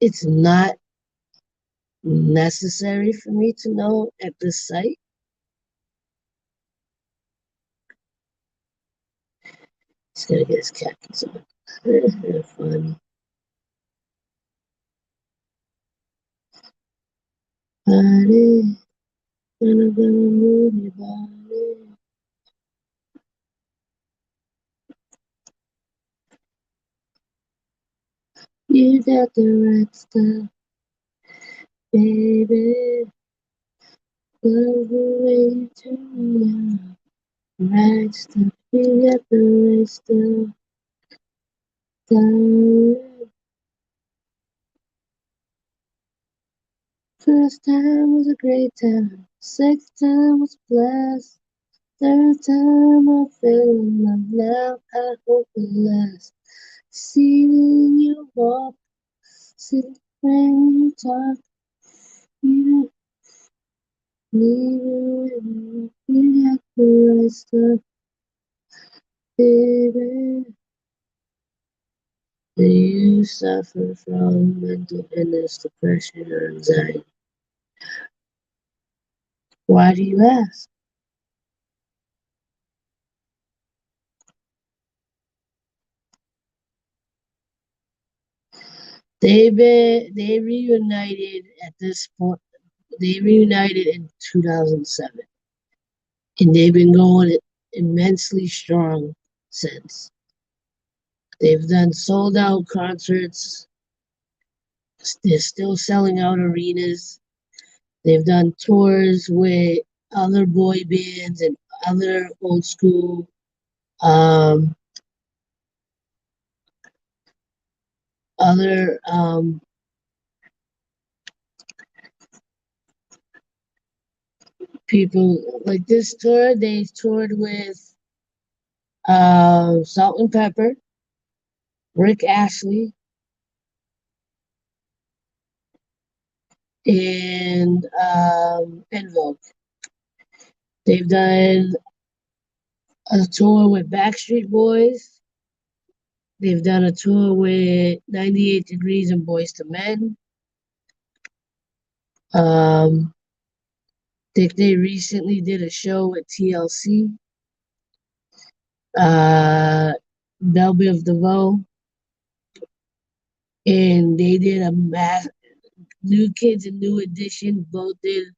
It's not necessary for me to know at this site. He's gonna get his khakis on. They're funny. Body, gonna move your body. You got the right stuff, baby. Love the way you turn me on. Right stuff, you got the right stuff, darling. First time was a great time. Second time was a blast. Third time I fell in love. Now I hope it lasts. Seeing you walk, sitting when you talk, you leave me. You got the right stuff, baby. Do you suffer from mental illness, depression, or anxiety? Why do you ask? They reunited at this point. They reunited in 2007, and they've been going immensely strong since. They've done sold out concerts. They're still selling out arenas. They've done tours with other boy bands and other old school um, other people like this tour. They toured with Salt and Pepper, Rick Ashley, and Vogue. They've done a tour with Backstreet Boys. They've done a tour with 98 Degrees and Boys to Men. Um, think they recently did a show with TLC. Belle Biv DeVoe, and they did a mass. New Kids and New Edition both did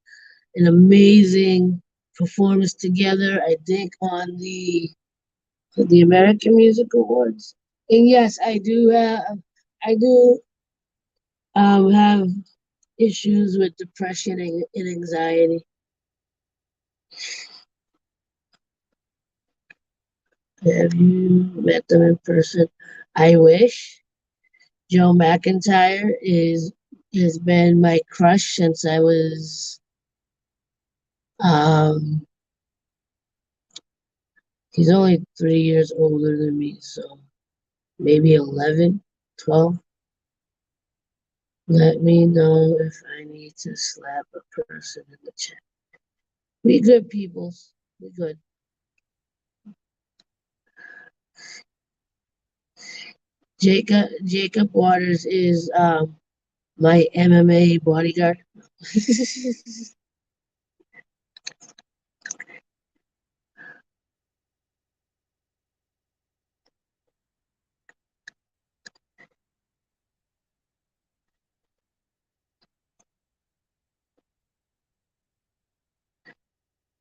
an amazing performance together. I think on the American Music Awards. And yes, I do have issues with depression and anxiety. Have you met them in person? I wish. Joe McIntyre is has been my crush since I was um he's only 3 years older than me, so maybe 11, 12. Let me know if I need to slap a person in the chat. We good peoples. We good. Jacob Waters is my MMA bodyguard.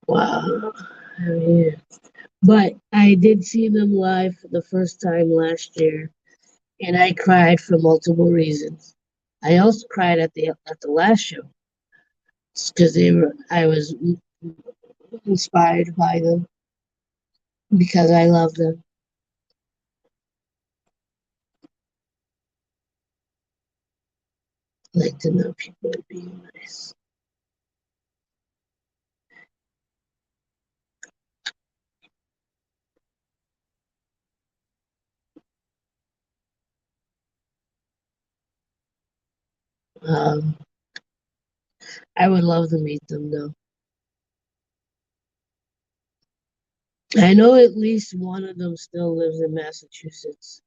Wow. I mean, but I did see them live for the first time last year, and I cried for multiple reasons. I also cried at the last show because I was inspired by them because I love them. I like to know people are being nice. Um, I would love to meet them though. I know at least one of them still lives in Massachusetts.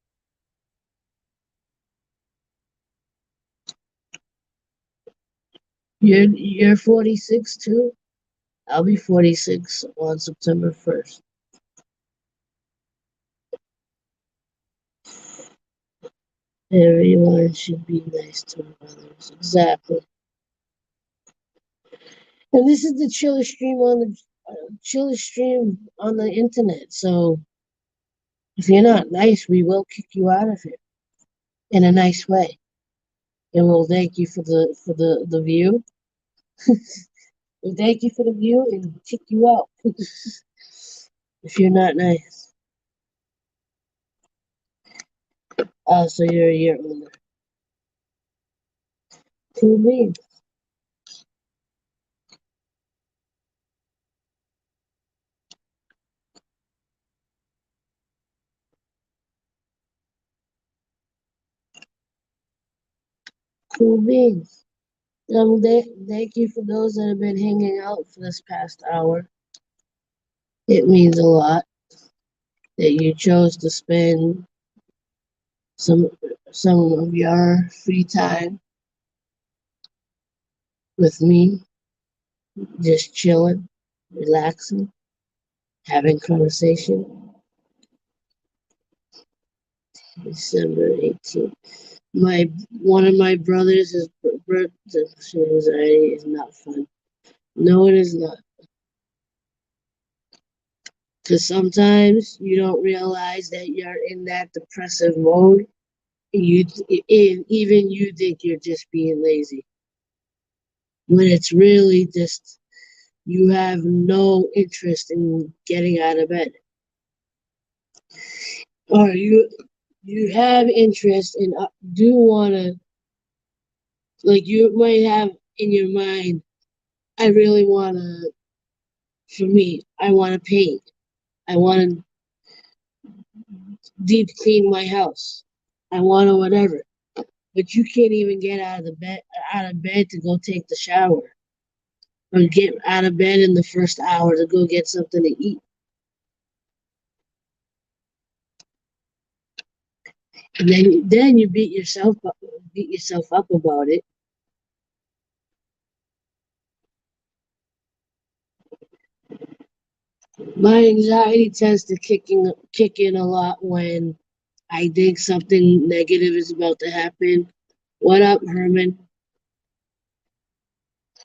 You're 46 too? I'll be 46 on September 1st. Everyone should be nice to others. Exactly. And this is the chillest stream on the internet. So if you're not nice, we will kick you out of it in a nice way. And we'll thank you for the view. We'll thank you for the view and kick you out if you're not nice. So you're a year older. Cool beans. Cool beans. Thank you for those that have been hanging out for this past hour. It means a lot that you chose to spend some some of your free time with me, just chilling, relaxing, having conversation. December 18th. My one of my brothers' birthday anxiety is not fun. No, it is not. Because sometimes you don't realize that you're in that depressive mode. You even you think you're just being lazy when it's really just you have no interest in getting out of bed, or you have interest and do want to, like, you might have in your mind, I really want to For me, I want to paint. I want to deep clean my house. I want to whatever. But you can't even get out of bed to go take the shower or get out of bed in the first hour to go get something to eat. And then you beat yourself up about it. My anxiety tends to kick in a lot when I think something negative is about to happen. What up, Herman?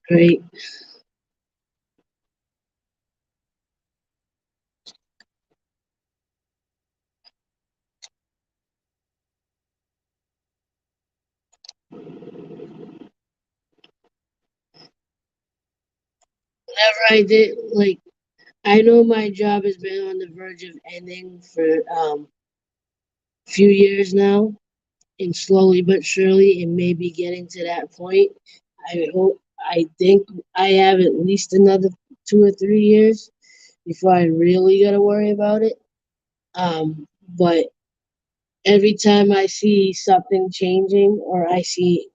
Great. Whenever I did, like, I know my job has been on the verge of ending for a few years now, and slowly but surely it may be getting to that point. I think I have at least another 2 or 3 years before I really gotta worry about it. But every time I see something changing or I see,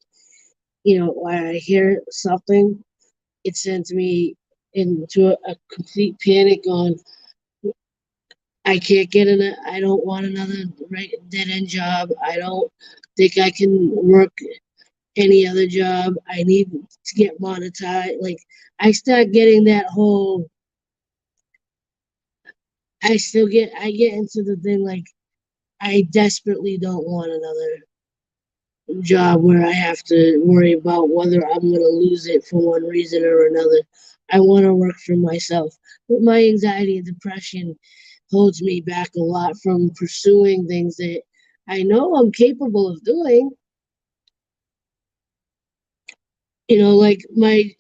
or I hear something, it sends me into a complete panic on I can't get in it. I don't want another dead end job. I don't think I can work any other job. I need to get monetized. Like I start getting that whole. I get into the thing like I desperately don't want another job where I have to worry about whether I'm going to lose it for one reason or another. I want to work for myself, but my anxiety and depression holds me back a lot from pursuing things that I know I'm capable of doing. Like my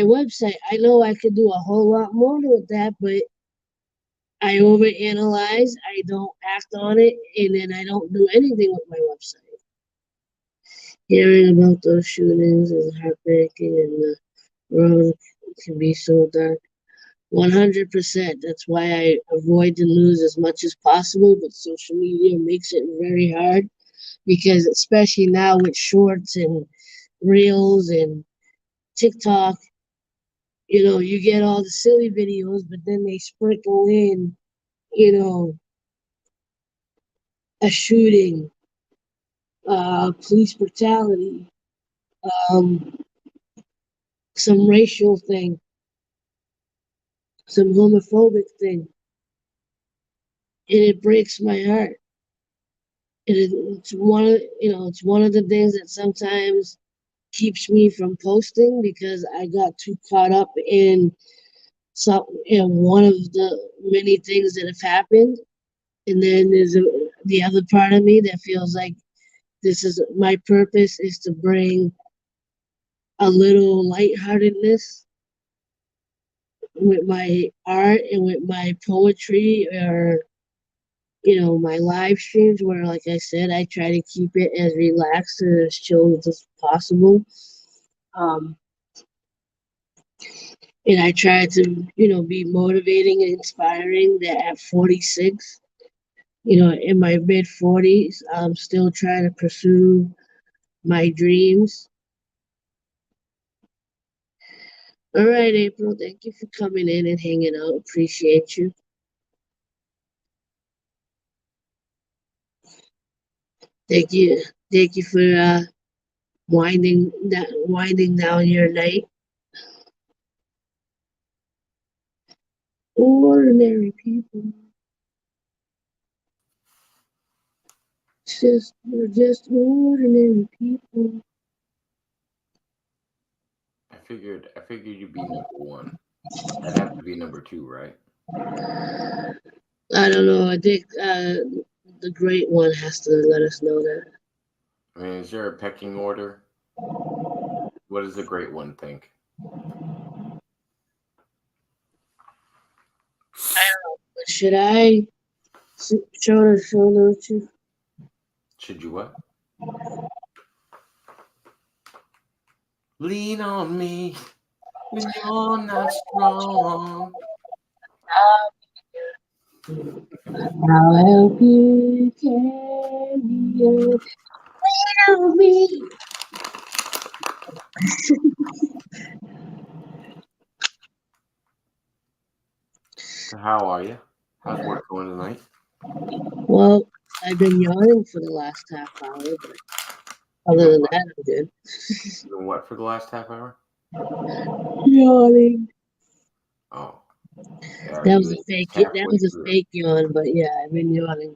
website. I know I could do a whole lot more with that, but I overanalyze, I don't act on it, and then I don't do anything with my website. Hearing about those shootings is heartbreaking, and the road can be so dark. 100%. That's why I avoid the news as much as possible, but social media makes it very hard because, especially now with shorts and reels and TikTok, you get all the silly videos, but then they sprinkle in, you know, a shooting, police brutality, um, some racial thing, some homophobic thing, and it breaks my heart. It's one of the things that sometimes keeps me from posting because I got too caught up in one of the many things that have happened, and then the other part of me that feels like this is my purpose is to bring a little lightheartedness with my art and with my poetry or my live streams where like I said I try to keep it as relaxed and as chill as possible. Um, and I try to, be motivating and inspiring that at 46, in my mid 40s, I'm still trying to pursue my dreams. All right, April, thank you for coming in and hanging out. Appreciate you. Thank you. Thank you for winding down your night. Ordinary people. We're just ordinary people. I figured you'd be number one. I'd have to be number two, right? I don't know. I think the great one has to let us know that. I mean, is there a pecking order? What does the great one think? But should I show those two? Should you what? Lean on me when you're not strong. I'll help you carry your little me. So how are you? How's work going tonight? Well, I've been yawning for the last half hour, but other than that, I'm good. You been what for the last half hour? Yawning. Oh. Yeah, That you was a at fake. least That halfway was a through? fake yawn, but yeah, I've been yawning.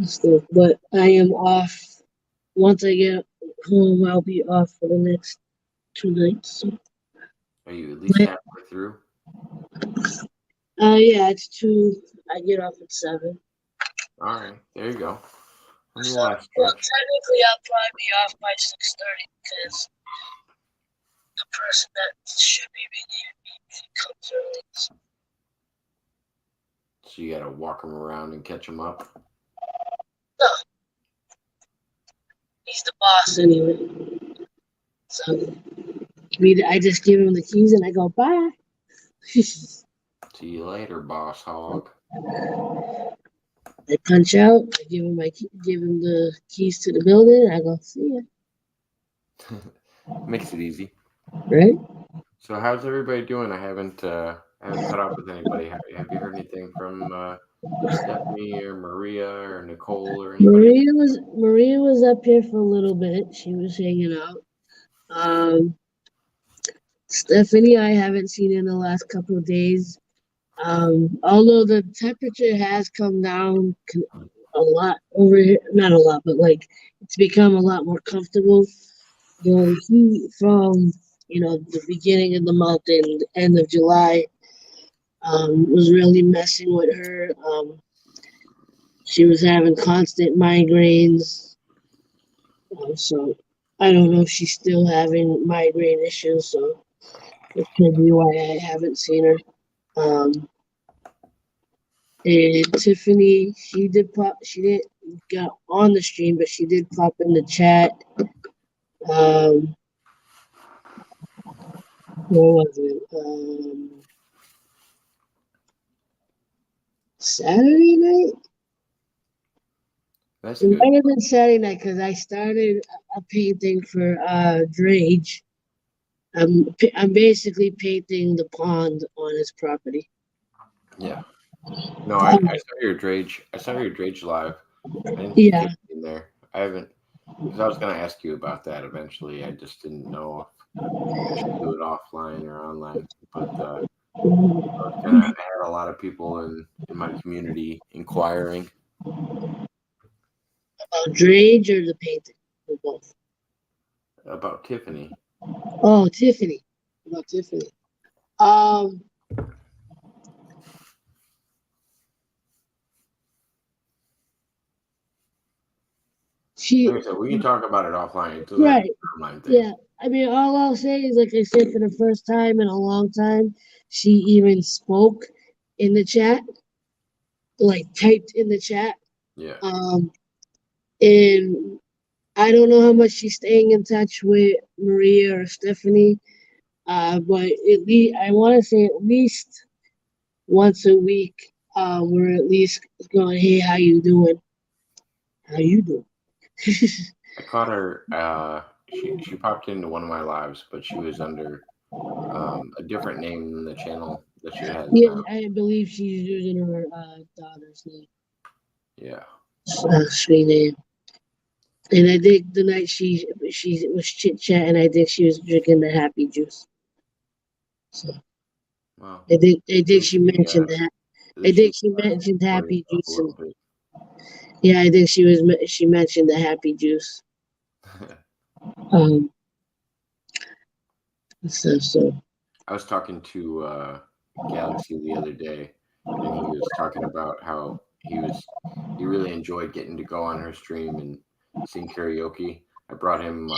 Still, but I am off. Once I get home, I'll be off for the next 2 nights. So. Are you at least But, halfway through? yeah, it's 2. I get off at 7. All right, there you go. On the So, last well, stretch. technically, I'll probably be off by 6:30 because the person that should be meeting me comes early. So. So you gotta walk him around and catch him up. No, he's the boss anyway. So I just give him the keys and I go bye. See you later, boss hog. I punch out. I give him give him the keys to the building. And I go see ya. Makes it easy. Right? So how's everybody doing? I haven't caught up with anybody. Have you heard anything from Stephanie or Maria or Nicole or anybody? Maria was up here for a little bit. She was hanging out. Stephanie, I haven't seen in the last couple of days. Although the temperature has come down a lot over here, not a lot, but like it's become a lot more comfortable. The heat from the beginning of the month and end of July was really messing with her. She was having constant migraines, so I don't know if she's still having migraine issues. So it could be why I haven't seen her. And Tiffany, she did pop. She didn't get on the stream, but she did pop in the chat. Where was it? Saturday night. That's It good. might have been Saturday night because I started a painting for Drage. I'm basically painting the pond on his property. Yeah. No, I saw your Drage. I saw your Drage live. I didn't see Yeah. Tiffany in there. I haven't, because I was gonna ask you about that eventually. I just didn't know if I should do it offline or online. But I had a lot of people in my community inquiring About Drage or the painting? Or both? about Tiffany. Oh, Tiffany. About Tiffany. Um, she Like I said, we can talk about it offline. It doesn't have to right. be an online thing. Yeah. I mean, all I'll say is, like I said, for the first time in a long time, she even spoke in the chat, like typed in the chat. Yeah. And I don't know how much she's staying in touch with Maria or Stephanie, but at least I want to say at least once a week, we're at least going, hey, how you doing? How you doing? I caught her. She popped into one of my lives, but she was under a different name than the channel that she has Yeah, now. I believe she's using her daughter's name, Yeah. screen name. And I think the night she was chit chatting, I think she was drinking the happy juice. So Well, I think she mentioned that. at I least think she's she mentioned supporting happy herself a juice. little bit. Yeah, I think she mentioned the happy juice. Stuff. So I was talking to Galaxy the other day, and he was talking about how he really enjoyed getting to go on her stream and sing karaoke. I brought him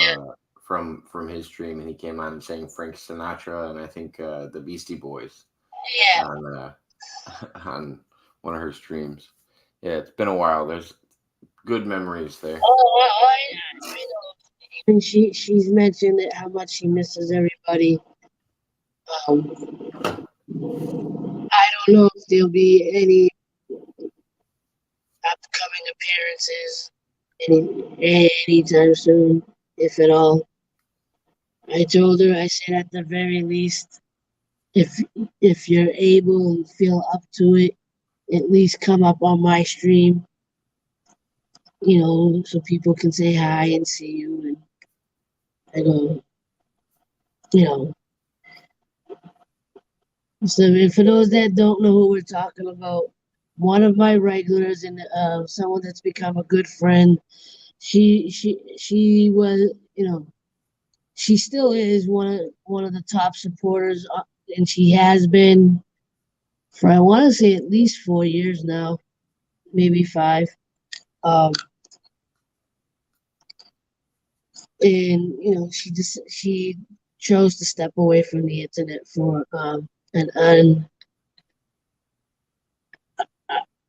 from his stream, and he came on and sang Frank Sinatra and I think the Beastie Boys on on one of her streams. Yeah, it's been a while. There's good memories there. I know. And she's mentioned that how much she misses everybody I don't know if there'll be any upcoming appearances anytime soon, if at all. I told her, I said at the very least, if if you're able and feel up to it, at least come up on my stream, so people can say hi and see you. And I go, you know. So for those that don't know who we're talking about, one of my regulars and someone that's become a good friend, she was, she still is one of the top supporters, and she has been for I want to say at least 4 years now, maybe 5. Um, and she chose to step away from the internet for an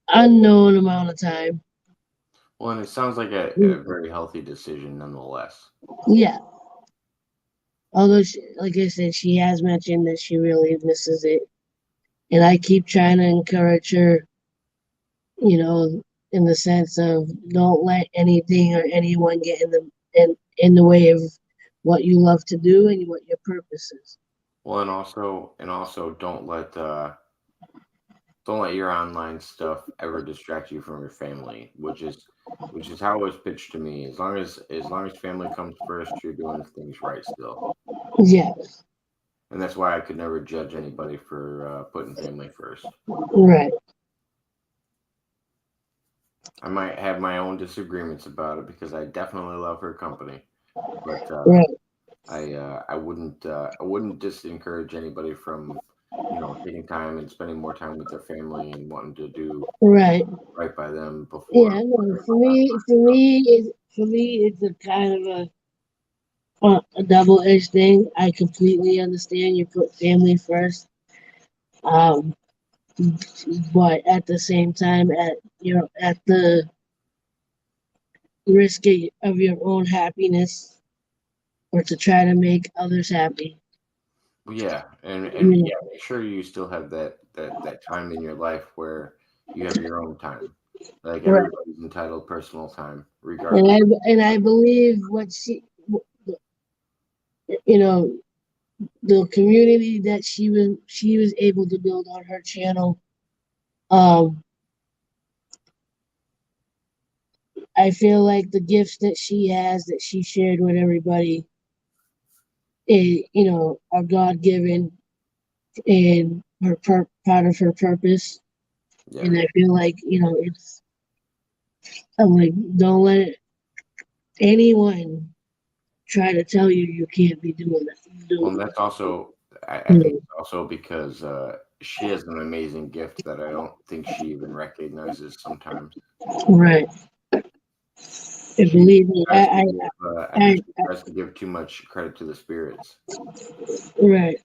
unknown amount of time. Well, and it sounds like a very healthy decision nonetheless. Yeah. Although, like I said, she has mentioned that she really misses it. And I keep trying to encourage her, in the sense of don't let anything or anyone get in the way of what you love to do and what your purpose is. Well, and also don't let your online stuff ever distract you from your family, which is how it was pitched to me. As long as family comes first, you're doing things right still. Yeah. And that's why I could never judge anybody for putting family first. Right. I might have my own disagreements about it because I definitely love her company, but Right. I wouldn't disencourage anybody from taking time and spending more time with their family and wanting to do Right. right by them before. Yeah. No, for me, it's a kind of a double-edged thing. I completely understand you put family first. Um, but at the same time, at the risk of your own happiness, or to try to make others happy. Yeah, and Yeah. yeah, make sure you still have that time in your life where you have your own time. Like Right. everybody's entitled personal time, And regardless. I believe you know, the community that she was able to build on her channel. I feel like the gifts that she has that she shared with everybody, are God given and part of her purpose. Yeah. And I feel like I'm like, don't let anyone try to tell you can't be doing that. Well, and that's also I think it's also because she has an amazing gift that I don't think she even recognizes sometimes. Right. I believe me. I think she tries to give too much credit to the spirits Right.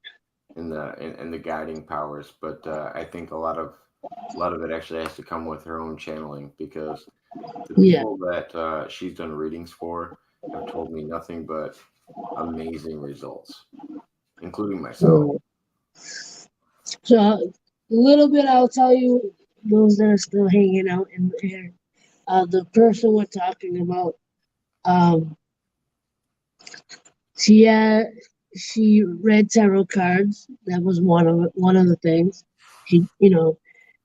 and the guiding powers, but I think a lot of it actually has to come with her own channeling because the Yeah. people that she's done readings for have told me nothing but amazing results, including myself. So a little bit, I'll tell you, those that are still hanging out in there. The person we're talking about, um, she read tarot cards. That was one of the things.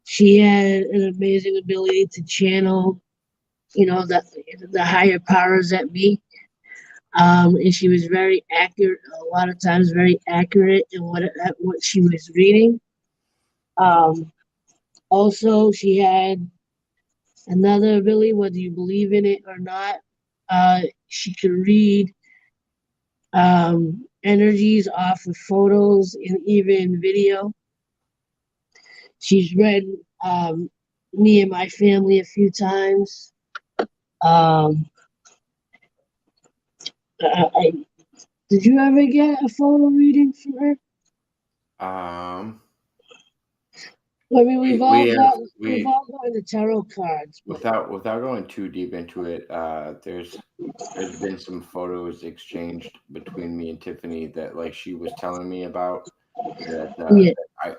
She had an amazing ability to channel, the higher powers at me. And she was very accurate. A lot of times, very accurate in what she was reading. Also, she had another ability, whether you believe in it or not. She could read energies off of photos and even video. She's read me and my family a few times. Um, did you ever get a photo reading from her? I mean, we've all gotten the tarot cards. But without going too deep into it, there's been some photos exchanged between me and Tiffany that like she was telling me about that Yeah.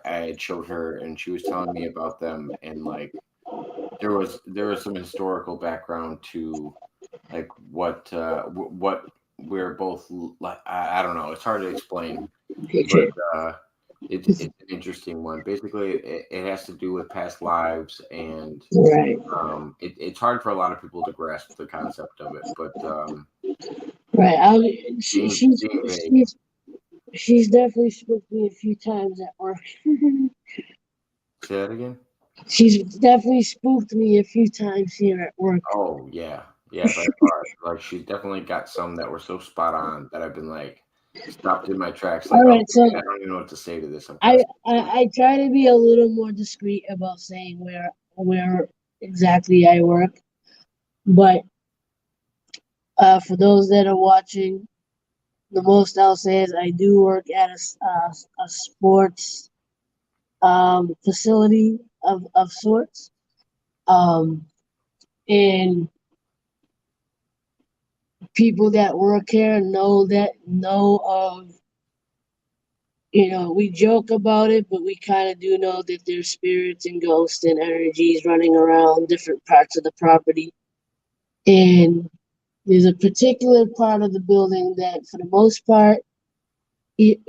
I had showed her, and she was telling me about them, and like there was some historical background to like what we're both like. I don't know. It's hard to explain, but it's an interesting one. Basically, it has to do with past lives, and Right. it's hard for a lot of people to grasp the concept of it. But Right. being vague. She's definitely spooked me a few times at work. Say that again. She's definitely spooked me a few times here at work. Oh yeah, yeah, by far. Like she's definitely got some that were so spot on that I've been like stopped in my tracks. Like, All oh, right, so I don't even know what to say to this. I'm kind I, of. I try to be a little more discreet about saying where exactly I work, but for those that are watching, the most I'll say is I do work at a sports facility of sorts, um, and people that work here know of, we joke about it, but we kind of do know that there's spirits and ghosts and energies running around different parts of the property. And there's a particular part of the building that, for the most part, we,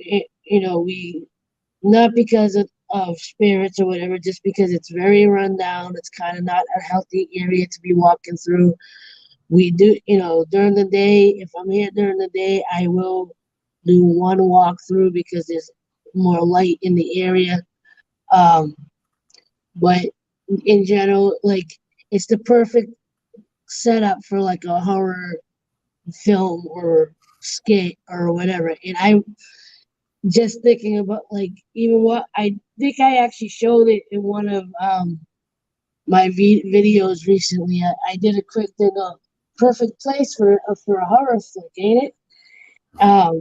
not because of spirits or whatever, just because it's very run down. It's kind of not a healthy area to be walking through. We do, during the day, if I'm here during the day, I will do one walkthrough because there's more light in the area. Um, but in general, like, it's the perfect setup for like a horror film or skit or whatever. And I just thinking about, like, even what I think I actually showed it in one of my videos recently. I did a quick thing of perfect place for a horror flick, ain't it? Um,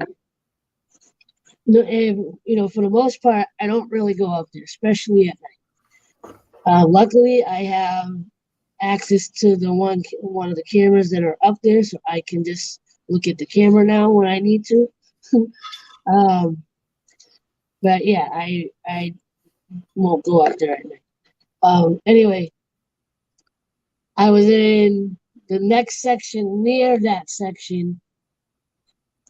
and, for the most part, I don't really go up there, especially at night. Luckily, I have access to the one of the cameras that are up there, so I can just look at the camera now when I need to. um, but yeah, I won't go out there at night. Anyway, I was in the next section near that section,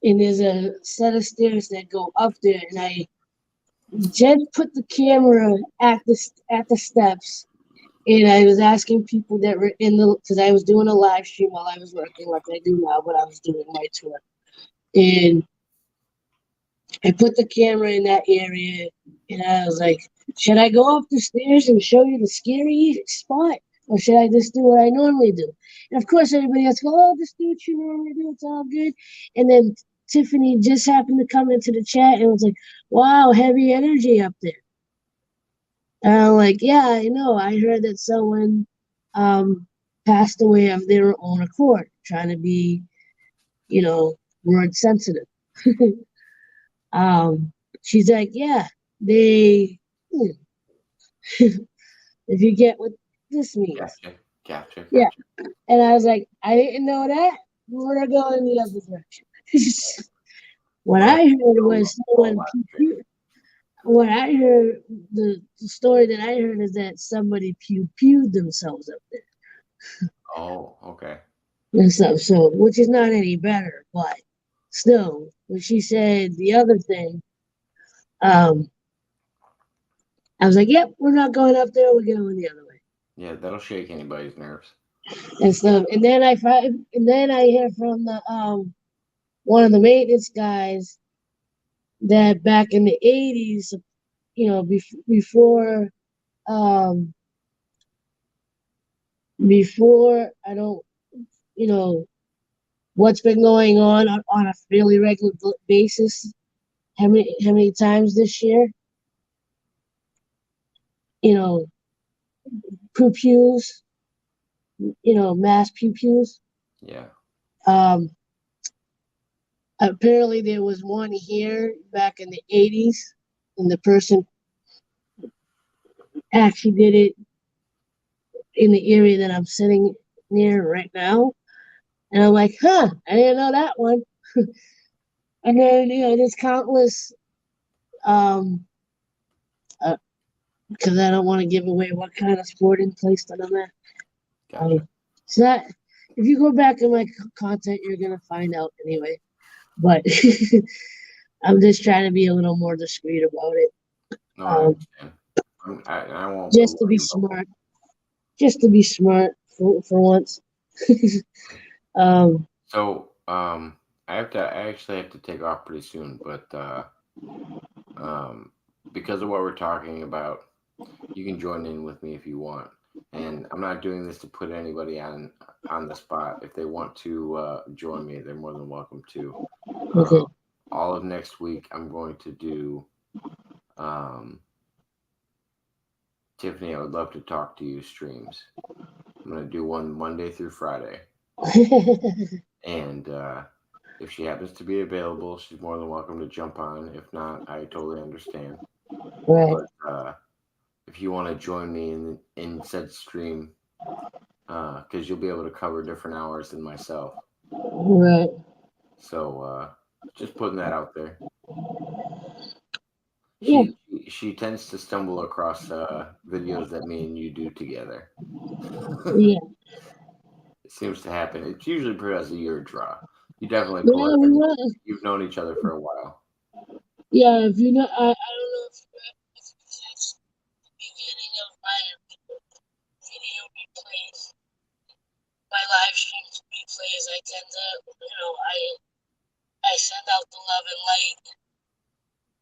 and there's a set of stairs that go up there, and I just put the camera at the steps, and I was asking people that were because I was doing a live stream while I was working, like I do now, but I was doing my tour, and I put the camera in that area, and I was like, should I go up the stairs and show you the scary spot? Or should I just do what I normally do? And of course, everybody else go, oh, just do what you normally do. It's all good. And then Tiffany just happened to come into the chat and was like, wow, heavy energy up there. And I'm like, yeah, I know. I heard that someone passed away of their own accord, trying to be, word sensitive. She's like, yeah, they, if you get what this means. Gotcha. Yeah. And I was like, I didn't know that. We're going the other direction. What Well, I heard was someone what I heard, the story that I heard is that somebody pewed themselves up there. Oh, okay. And stuff, so, which is not any better, but still, when she said the other thing, I was like, yep, we're not going up there, we're going the other way. Yeah, that'll shake anybody's nerves. And stuff. And then I hear from the one of the maintenance guys that back in the 80s, before I don't, what's been going on a fairly regular basis. How many times this year? Pew-pews, mass pew-pews. Yeah. Apparently there was one here back in the 80s, and the person actually did it in the area that I'm sitting near right now. And I'm like, I didn't know that one. And then, there's countless Um, because I don't want to give away what kind of sporting place that I'm at. Gotcha. It's not. If you go back in my content, you're gonna find out anyway. But I'm just trying to be a little more discreet about it. No, I Um, understand. I won't just to be worry about. smart. Just to be smart for once. um, So, I actually have to take off pretty soon, but um, because of what we're talking about, you can join in with me if you want. And I'm not doing this to put anybody on the spot. If they want to join me, they're more than welcome to. okay. All of next week, I'm going to do. Tiffany, I would love to talk to you streams. I'm going to do one Monday through Friday. And if she happens to be available, she's more than welcome to jump on. If not, I totally understand. Right. But if you want to join me in said stream, because you'll be able to cover different hours than myself. Right. So just putting that out there. Yeah. She tends to stumble across videos that me and you do together. Yeah. It seems to happen. It's usually because of your draw. You definitely pull Yeah. it. We want, You've known each other for a while. yeah. If you know, I don't know if you catch the beginning of my video replays, my live streams replays. I tend to, I send out the love and light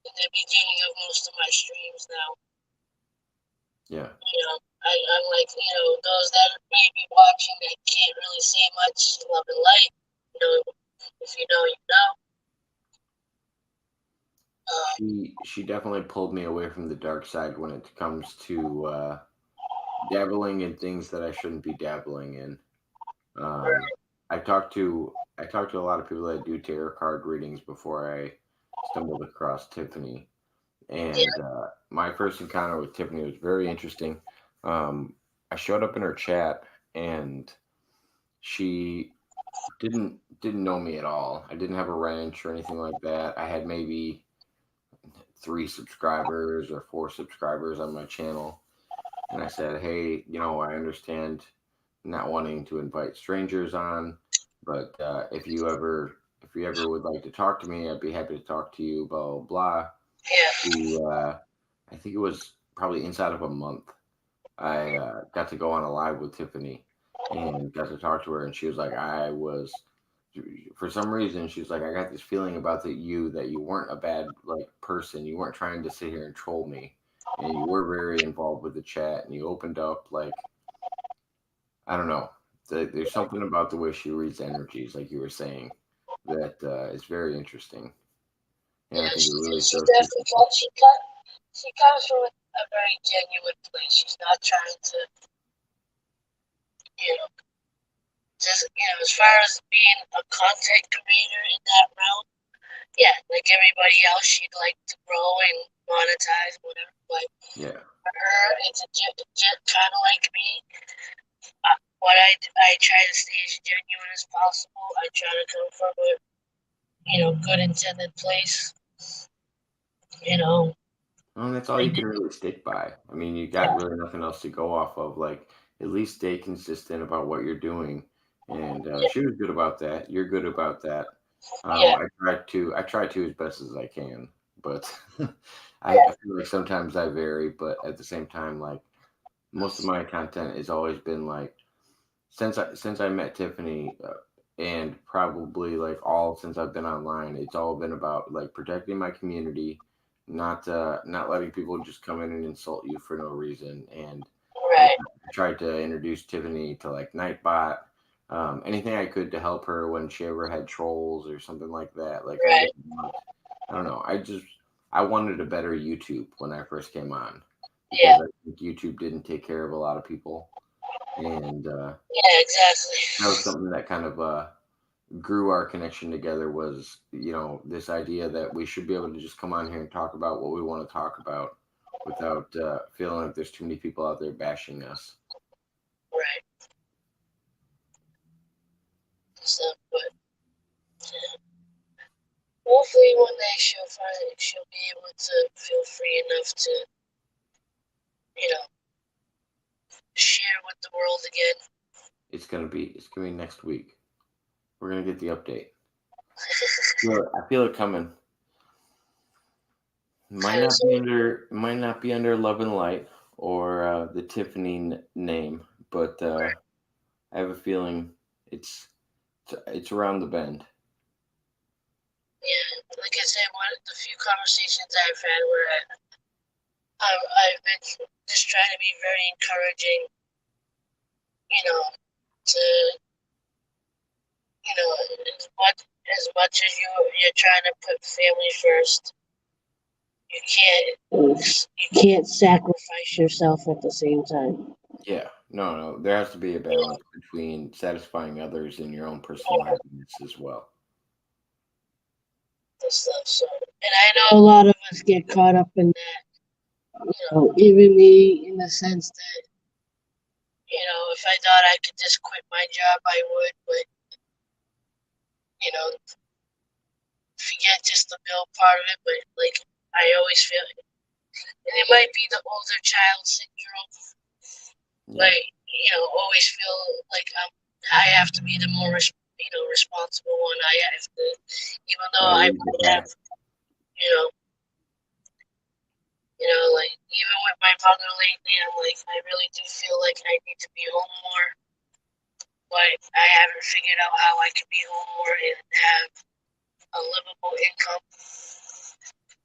in the beginning of most of my streams now. Yeah. I'm like, those that may be watching that can't really say much love and light. If you know, you know. She definitely pulled me away from the dark side when it comes to dabbling in things that I shouldn't be dabbling in. I talked to a lot of people that do tarot card readings before I stumbled across Tiffany, and my first encounter with Tiffany was very interesting. I showed up in her chat, and she didn't know me at all. I didn't have a ranch or anything like that. I had maybe 3 subscribers or 4 subscribers on my channel, and I said, "Hey, I understand not wanting to invite strangers on, but if you ever would like to talk to me, I'd be happy to talk to you." Blah blah blah. Yeah. I think it was probably inside of a month. I got to go on a live with Tiffany and got to talk to her, and she was like, for some reason, she's like, "I got this feeling about that you weren't a bad person. You weren't trying to sit here and troll me, and you were very involved with the chat, and you opened up I don't know. There's something about the way she reads energies, like you were saying, that is very interesting, and I Yeah, think it really she shows definitely people. she comes from a very genuine place. She's not trying to, you know, just as far as being a content creator in that realm. Yeah, like everybody else, she'd like to grow and monetize whatever. But Yeah, for her, it's kind of like me. What I try to stay as genuine as possible. I try to come from a good intended place. well, that's all you can really stick by. I mean, you got really nothing else to go off of. Like, at least stay consistent about what you're doing, and she was good about that. You're good about that. Yeah, I try to as best as I can, but I yeah, feel like sometimes I vary. But at the same time, like most of my content has always been like since I met Tiffany, and probably all since I've been online, it's all been about protecting my community, not letting people just come in and insult you for no reason. And I right. tried to introduce Tiffany to Nightbot, anything I could to help her when she ever had trolls or something like that. Right. I don't know. I wanted a better YouTube when I first came on Yeah. because I think YouTube didn't take care of a lot of people, and Yeah, exactly. that was something that kind of grew our connection together. Was this idea that we should be able to just come on here and talk about what we want to talk about without feeling like there's too many people out there bashing us. Right. So, but yeah. Well, hopefully one day she'll be able to feel free enough to, you know, share with the world again. It's gonna be next week. We're gonna get the update. I feel it coming. Might not be under Love and Light or the Tiffany name, but I have a feeling it's around the bend. Yeah, like I said, one of the few conversations I've had where I've been just trying to be very encouraging, you know, to, you know, as much as you're trying to put family first, you can't sacrifice yourself at the same time. Yeah, no, there has to be a balance between satisfying others and your own personal happiness as well. And stuff. So, and I know a lot of us get caught up in that. You know, even me, in the sense that, you know, if I thought I could just quit my job, I would. But, you know, forget just the bill part of it. But like, I always feel, and it might be the older child syndrome. Yeah. Like, you know, always feel like I have to be the more responsible one. I have to, even though I might have, you know, like even with my mother lately, I'm like, I really do feel like I need to be home more, but I haven't figured out how I can be home more and have a livable income.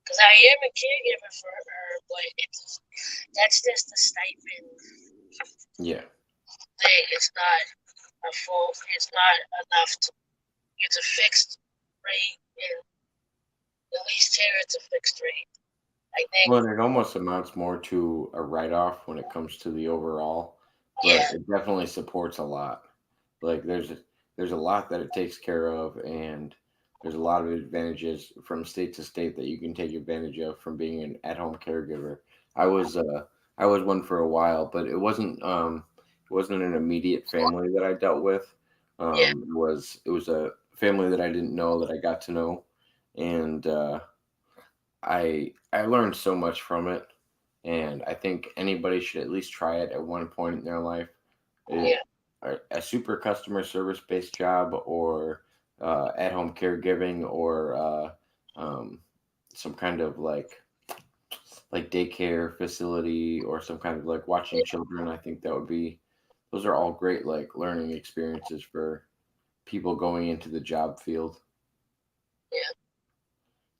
Because I am a caregiver for her, but that's just a stipend. Yeah. Thing. It's not a full. It's not enough to. It's a fixed rate, and at least here it's a fixed rate. I think. Well, it almost amounts more to a write-off when it comes to the overall, but Yeah. it definitely supports a lot. Like there's a lot that it takes care of, and there's a lot of advantages from state to state that you can take advantage of from being an at-home caregiver. I was one for a while, but it wasn't an immediate family that I dealt with. Yeah. It was a family that I didn't know that I got to know, and I learned so much from it, and I think anybody should at least try it at one point in their life. Yeah. A super customer service based job, or at home caregiving, or some kind of like daycare facility, or some kind of like watching children. I think those are all great like learning experiences for people going into the job field. Yeah.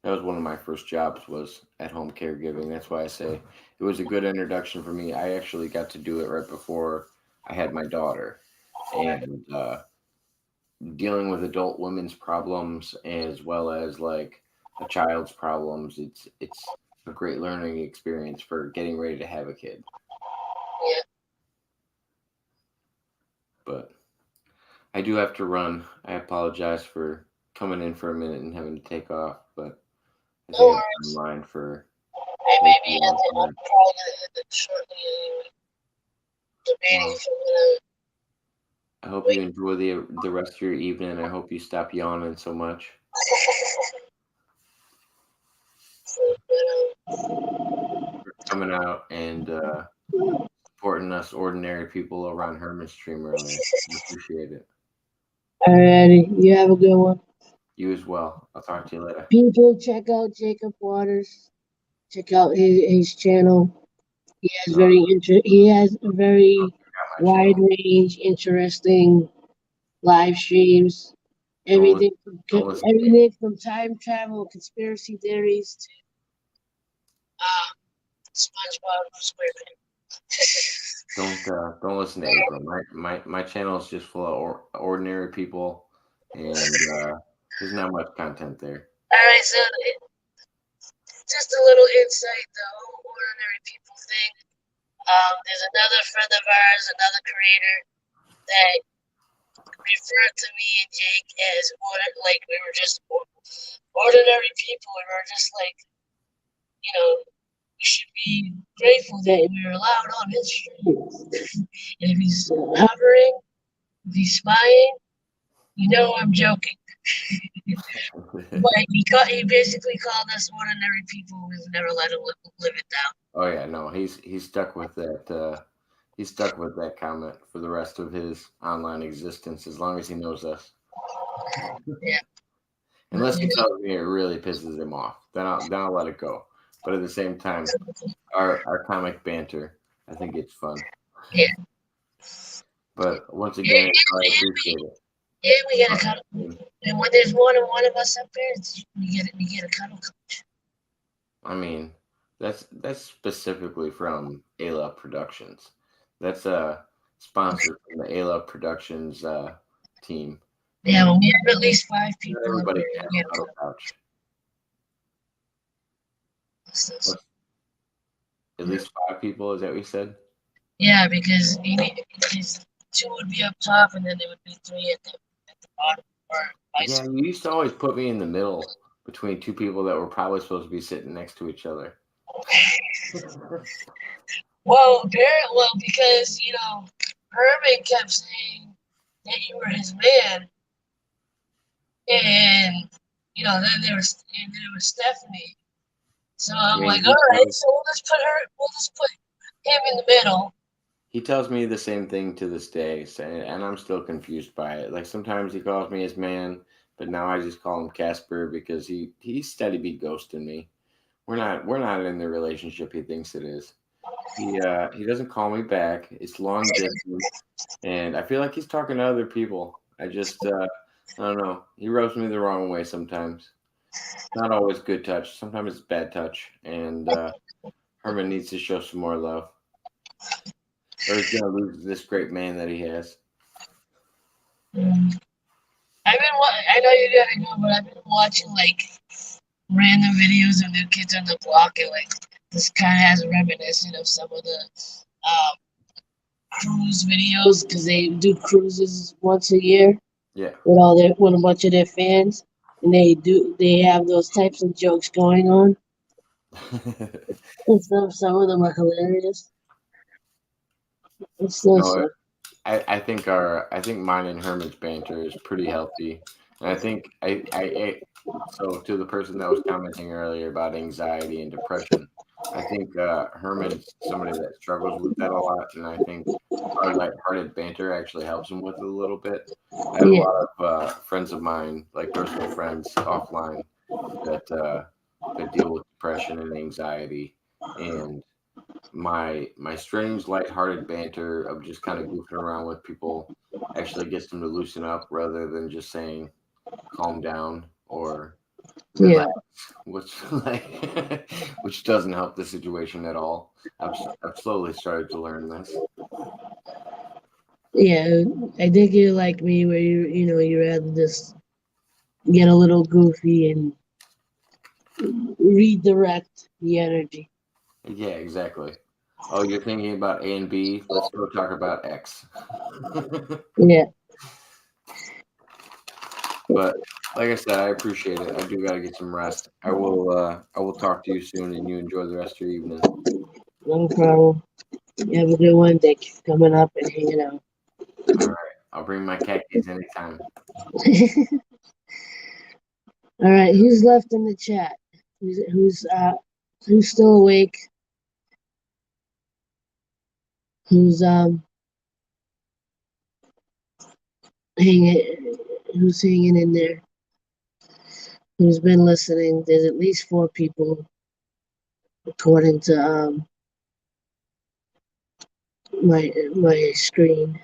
That was one of my first jobs, was at home caregiving. That's why I say it was a good introduction for me. I actually got to do it right before I had my daughter, and dealing with adult women's problems as well as like a child's problems. It's a great learning experience for getting ready to have a kid. Yeah. But I do have to run. I apologize for coming in for a minute and having to take off, but I No think I'm worries. online for. I may be ending. I'm probably gonna end it shortly anyway. Debating Well, if I'm gonna. I hope you enjoy the rest of your evening. I hope you stop yawning so much. For coming out and supporting us ordinary people around Herman Stream earlier. I appreciate it. Alrighty, you have a good one. You as well. I'll talk to you later. People, check out Jacob Waters. Check out his channel. He has a very Got my wide channel. range, interesting live streams. Don't Everything from time travel, conspiracy theories to SpongeBob SquarePants. don't listen to Abram. My channel is just full of ordinary people, and there's not much content there. Alright, so just a little insight, the whole ordinary people thing. There's another friend of ours, another creator, that referred to me and Jake as we were just ordinary people. We were just like, you know, we should be grateful that we were allowed on his stream. And if he's hovering, if he's spying, you know I'm joking. But he basically called us ordinary people. We've never let him live it down. Oh yeah, no, he's stuck with that. He's stuck with that comment for the rest of his online existence, as long as he knows us. Yeah. Unless he tells me it really pisses him off, then I'll let it go. But at the same time, our comic banter, I think it's fun. Yeah. But once again, I appreciate it. Yeah, we get a cuddle. And when there's more than one of us up there, we get a cuddle coach. I mean, that's specifically from Ayla Productions. That's a sponsor from the Ayla Productions team. Yeah, when we have at least 5 Not people up everybody there, can we have get a cuddle couch. At least 5 people, is that what you said? Yeah, because 2 would be up top, and then there would be 3 at the bottom. Or Yeah, you used to always put me in the middle between 2 people that were probably supposed to be sitting next to each other. Well, because Herman kept saying that you were his man, and then there was Stephanie. So I'm like, all right, so we'll just put him in the middle. He tells me the same thing to this day, and I'm still confused by it. Like sometimes he calls me his man, but now I just call him Casper because he's steady be ghosting me. We're not in the relationship he thinks it is. He doesn't call me back. It's long distance, and I feel like he's talking to other people. I don't know. He rubs me the wrong way sometimes. Not always good touch. Sometimes it's bad touch, and Herman needs to show some more love, or he's gonna lose this great man that he has. I know you gotta go, but I've been watching like random videos of New Kids on the Block, and like this kind of has reminiscent of some of the cruise videos because they do cruises once a year. Yeah. With a bunch of their fans, and they have those types of jokes going on. And some of them are hilarious. It's so No, I think mine and Herman's banter is pretty healthy, and I think so to the person that was commenting earlier about anxiety and depression, I think Herman's somebody that struggles with that a lot, and I think our lighthearted banter actually helps him with it a little bit. I have a lot of friends of mine, like personal friends offline, that deal with depression and anxiety, and my strange lighthearted banter of just kind of goofing around with people actually gets them to loosen up rather than just saying calm down or relax, which which doesn't help the situation at all. I've slowly started to learn this. Yeah, I think you're like me, where you rather just get a little goofy and redirect the energy. Yeah, exactly. Oh, you're thinking about A and B? Let's go talk about X. Yeah. But like I said, I appreciate it. I do gotta get some rest. I will talk to you soon, and you enjoy the rest of your evening. No problem. You have a good one. Thank you for coming up and hanging out. All right, I'll bring my khakis anytime. All right, who's left in the chat? Who's still awake? Who's hanging who's hanging in there? Who's been listening? There's at least 4 people according to my screen.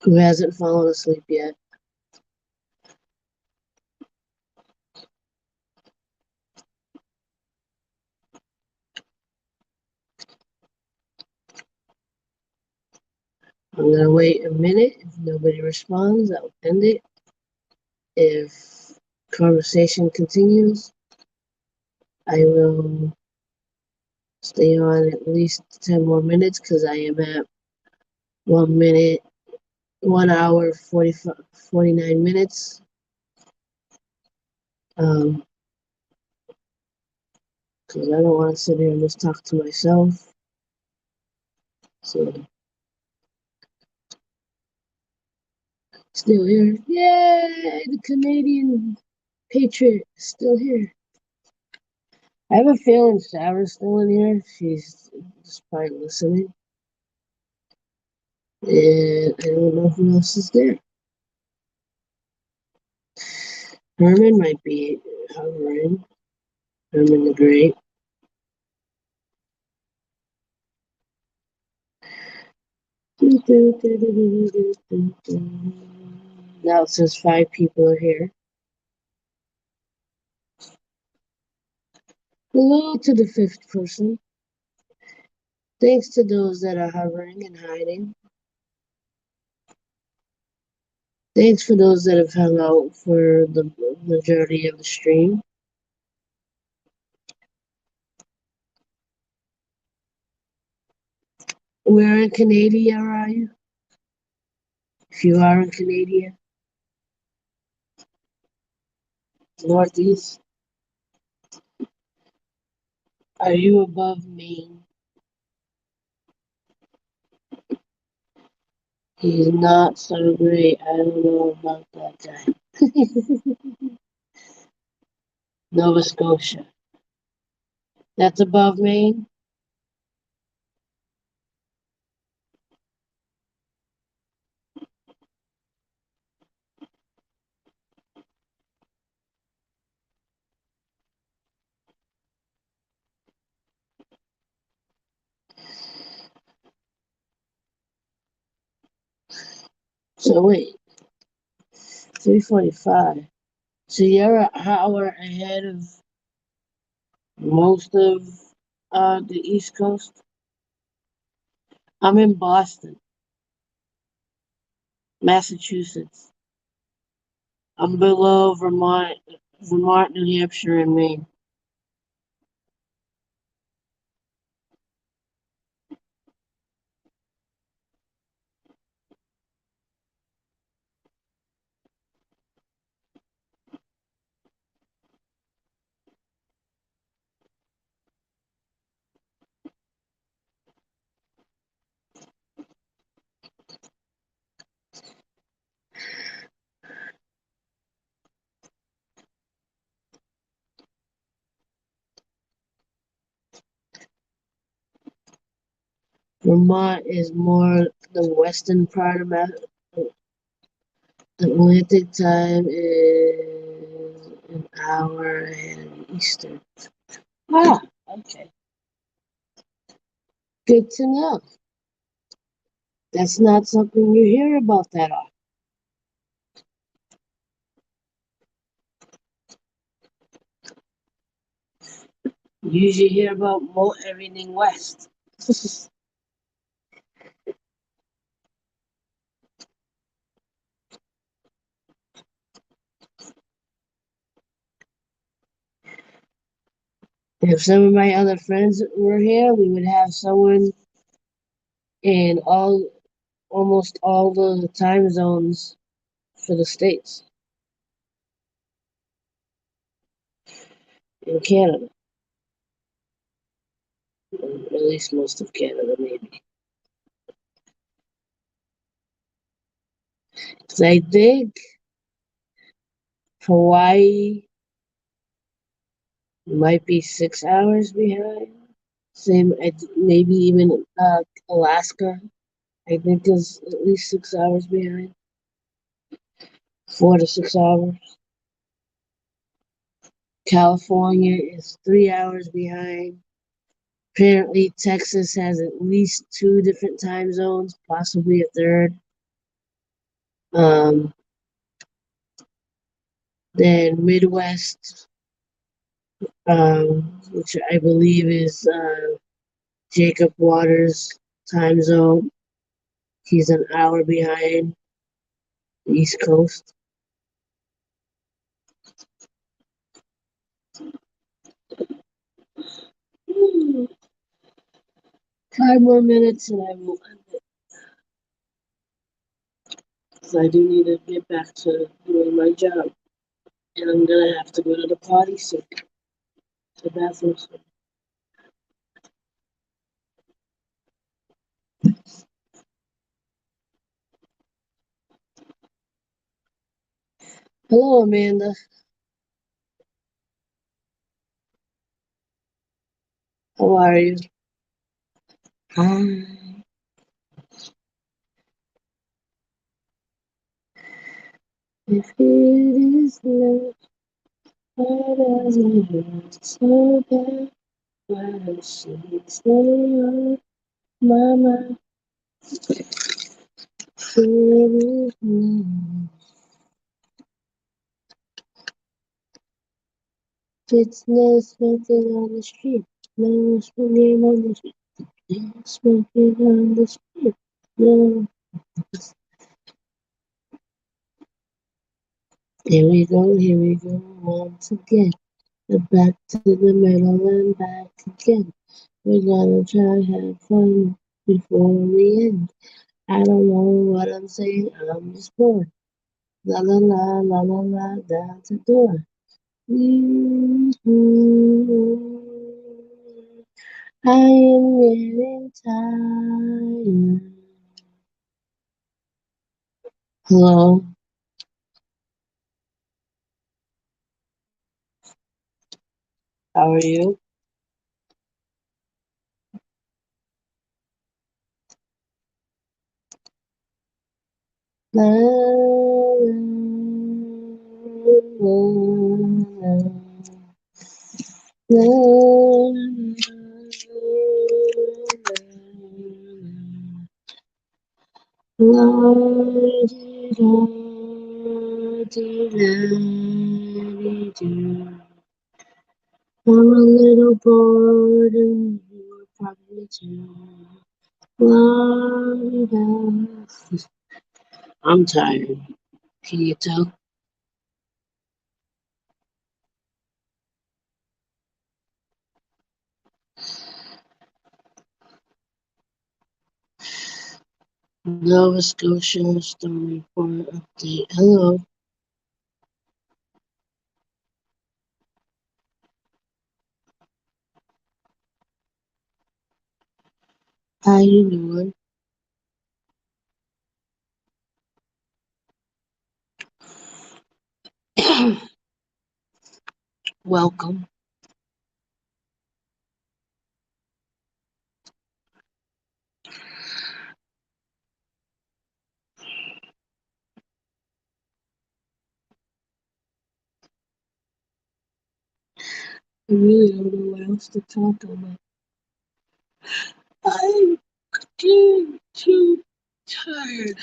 Who hasn't fallen asleep yet? I'm gonna wait a minute. If nobody responds, I'll end it. If conversation continues, I will stay on at least 10 more minutes because I am at 1 hour 49 minutes. Because I don't want to sit here and just talk to myself. So still here. Yay! The Canadian Patriot is still here. I have a feeling Sarah's still in here. She's just probably listening. And I don't know who else is there. Herman might be hovering. Herman the Great. Now it says 5 people are here. Hello to the 5th person. Thanks to those that are hovering and hiding. Thanks for those that have hung out for the majority of the stream. Where in Canada are you? If you are in Canada, Northeast, are you above Maine? He's not so great. I don't know about that guy. Nova Scotia. That's above Maine? So wait, 3:45. So you're an hour ahead of most of the East Coast? I'm in Boston, Massachusetts. I'm below Vermont, New Hampshire, and Maine. Vermont is more the western part of Atlantic time is an hour ahead of Eastern. Ah, okay. Good to know. That's not something you hear about that often. You usually hear about everything west. If some of my other friends were here, we would have someone in almost all the time zones for the states in Canada, at least most of Canada, maybe. 'Cause I think Hawaii might be 6 hours behind. Same, maybe even Alaska. I think is at least 6 hours behind. 4 to 6 hours. California is 3 hours behind. Apparently, Texas has at least 2 different time zones, possibly a third. Um, then Midwest, which I believe is Jacob Waters' time zone. He's an hour behind the East Coast. Hmm. 5 more minutes and I will end it. 'Cause I do need to get back to doing my job. And I'm gonna have to go to the potty soon. The bathroom soon. Hello, Amanda. How are you? Hi. If it is love, why does it hurt so bad? Why does she stay on my mind? If it is love, it's no smoking on the street. No smoking on the street. No smoking on the street. No. Here we go once again. We're back to the middle and back again. We're gonna try have fun before we end. I don't know what I'm saying, I'm just bored. La la la la la la, that's the door. Mhm. I am getting tired. Hello, how are you? La, la, la, la, I'm a little bored and you're probably too. I'm tired. Can you tell? Nova Scotia storm report update. Hello, how you doing? Welcome. I really don't know what else to talk about. I'm getting too tired.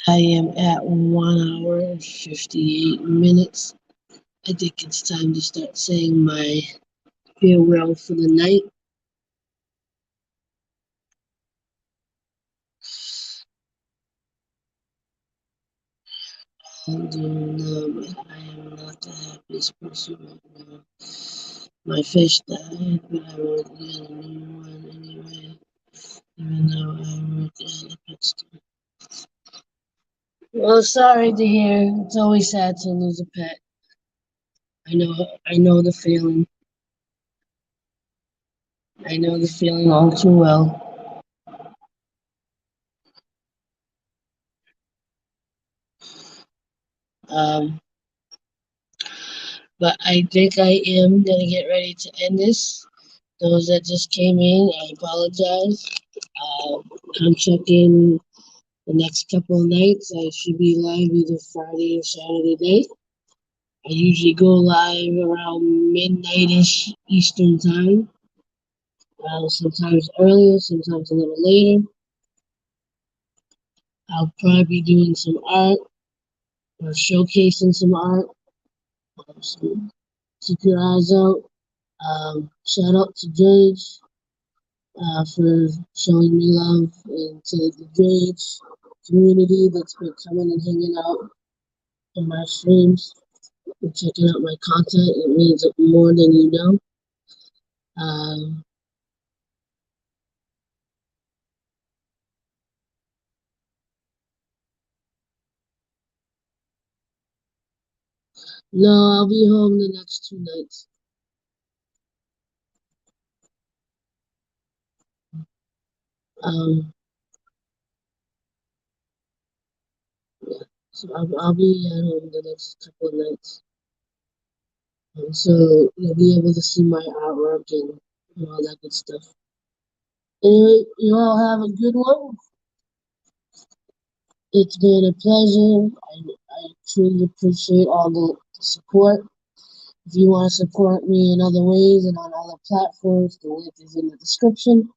I am at 1 hour and 58 minutes. I think it's time to start saying my farewell for the night. And I am not the happiest person right now. My fish died, but I will get a new one anyway, even though I work at a pet store. Well, sorry to hear. It's always sad to lose a pet. I know the feeling. I know the feeling all too well. Um, but I think I am gonna get ready to end this. Those that just came in, I apologize. I'm checking the next couple of nights. I should be live either Friday or Saturday night. I usually go live around midnight-ish Eastern time. Sometimes earlier, sometimes a little later. I'll probably be doing some art or showcasing some art. So keep your eyes out. Shout out to Jage for showing me love and to the Jage community that's been coming and hanging out in my streams and checking out my content. It means more than you know. Um, no, I'll be home the next 2 nights. Um, yeah. So I'll be at home the next couple of nights. So you'll be able to see my artwork and all that good stuff. Anyway, you all have a good one. It's been a pleasure. I truly appreciate all the support. If you want to support me in other ways and on other platforms, the link is in the description.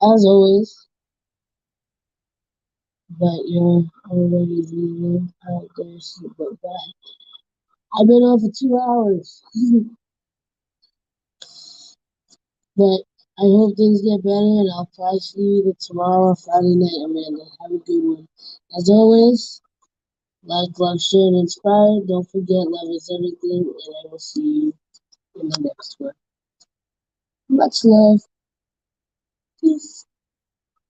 As always, but you're already leaving out there, so bye. I've been on for 2 hours, but I hope things get better, and I'll probably see you either tomorrow or Friday night, Amanda. Have a good one. As always, like, love, share, and inspire. Don't forget, love is everything, and I will see you in the next one. Much love. Peace.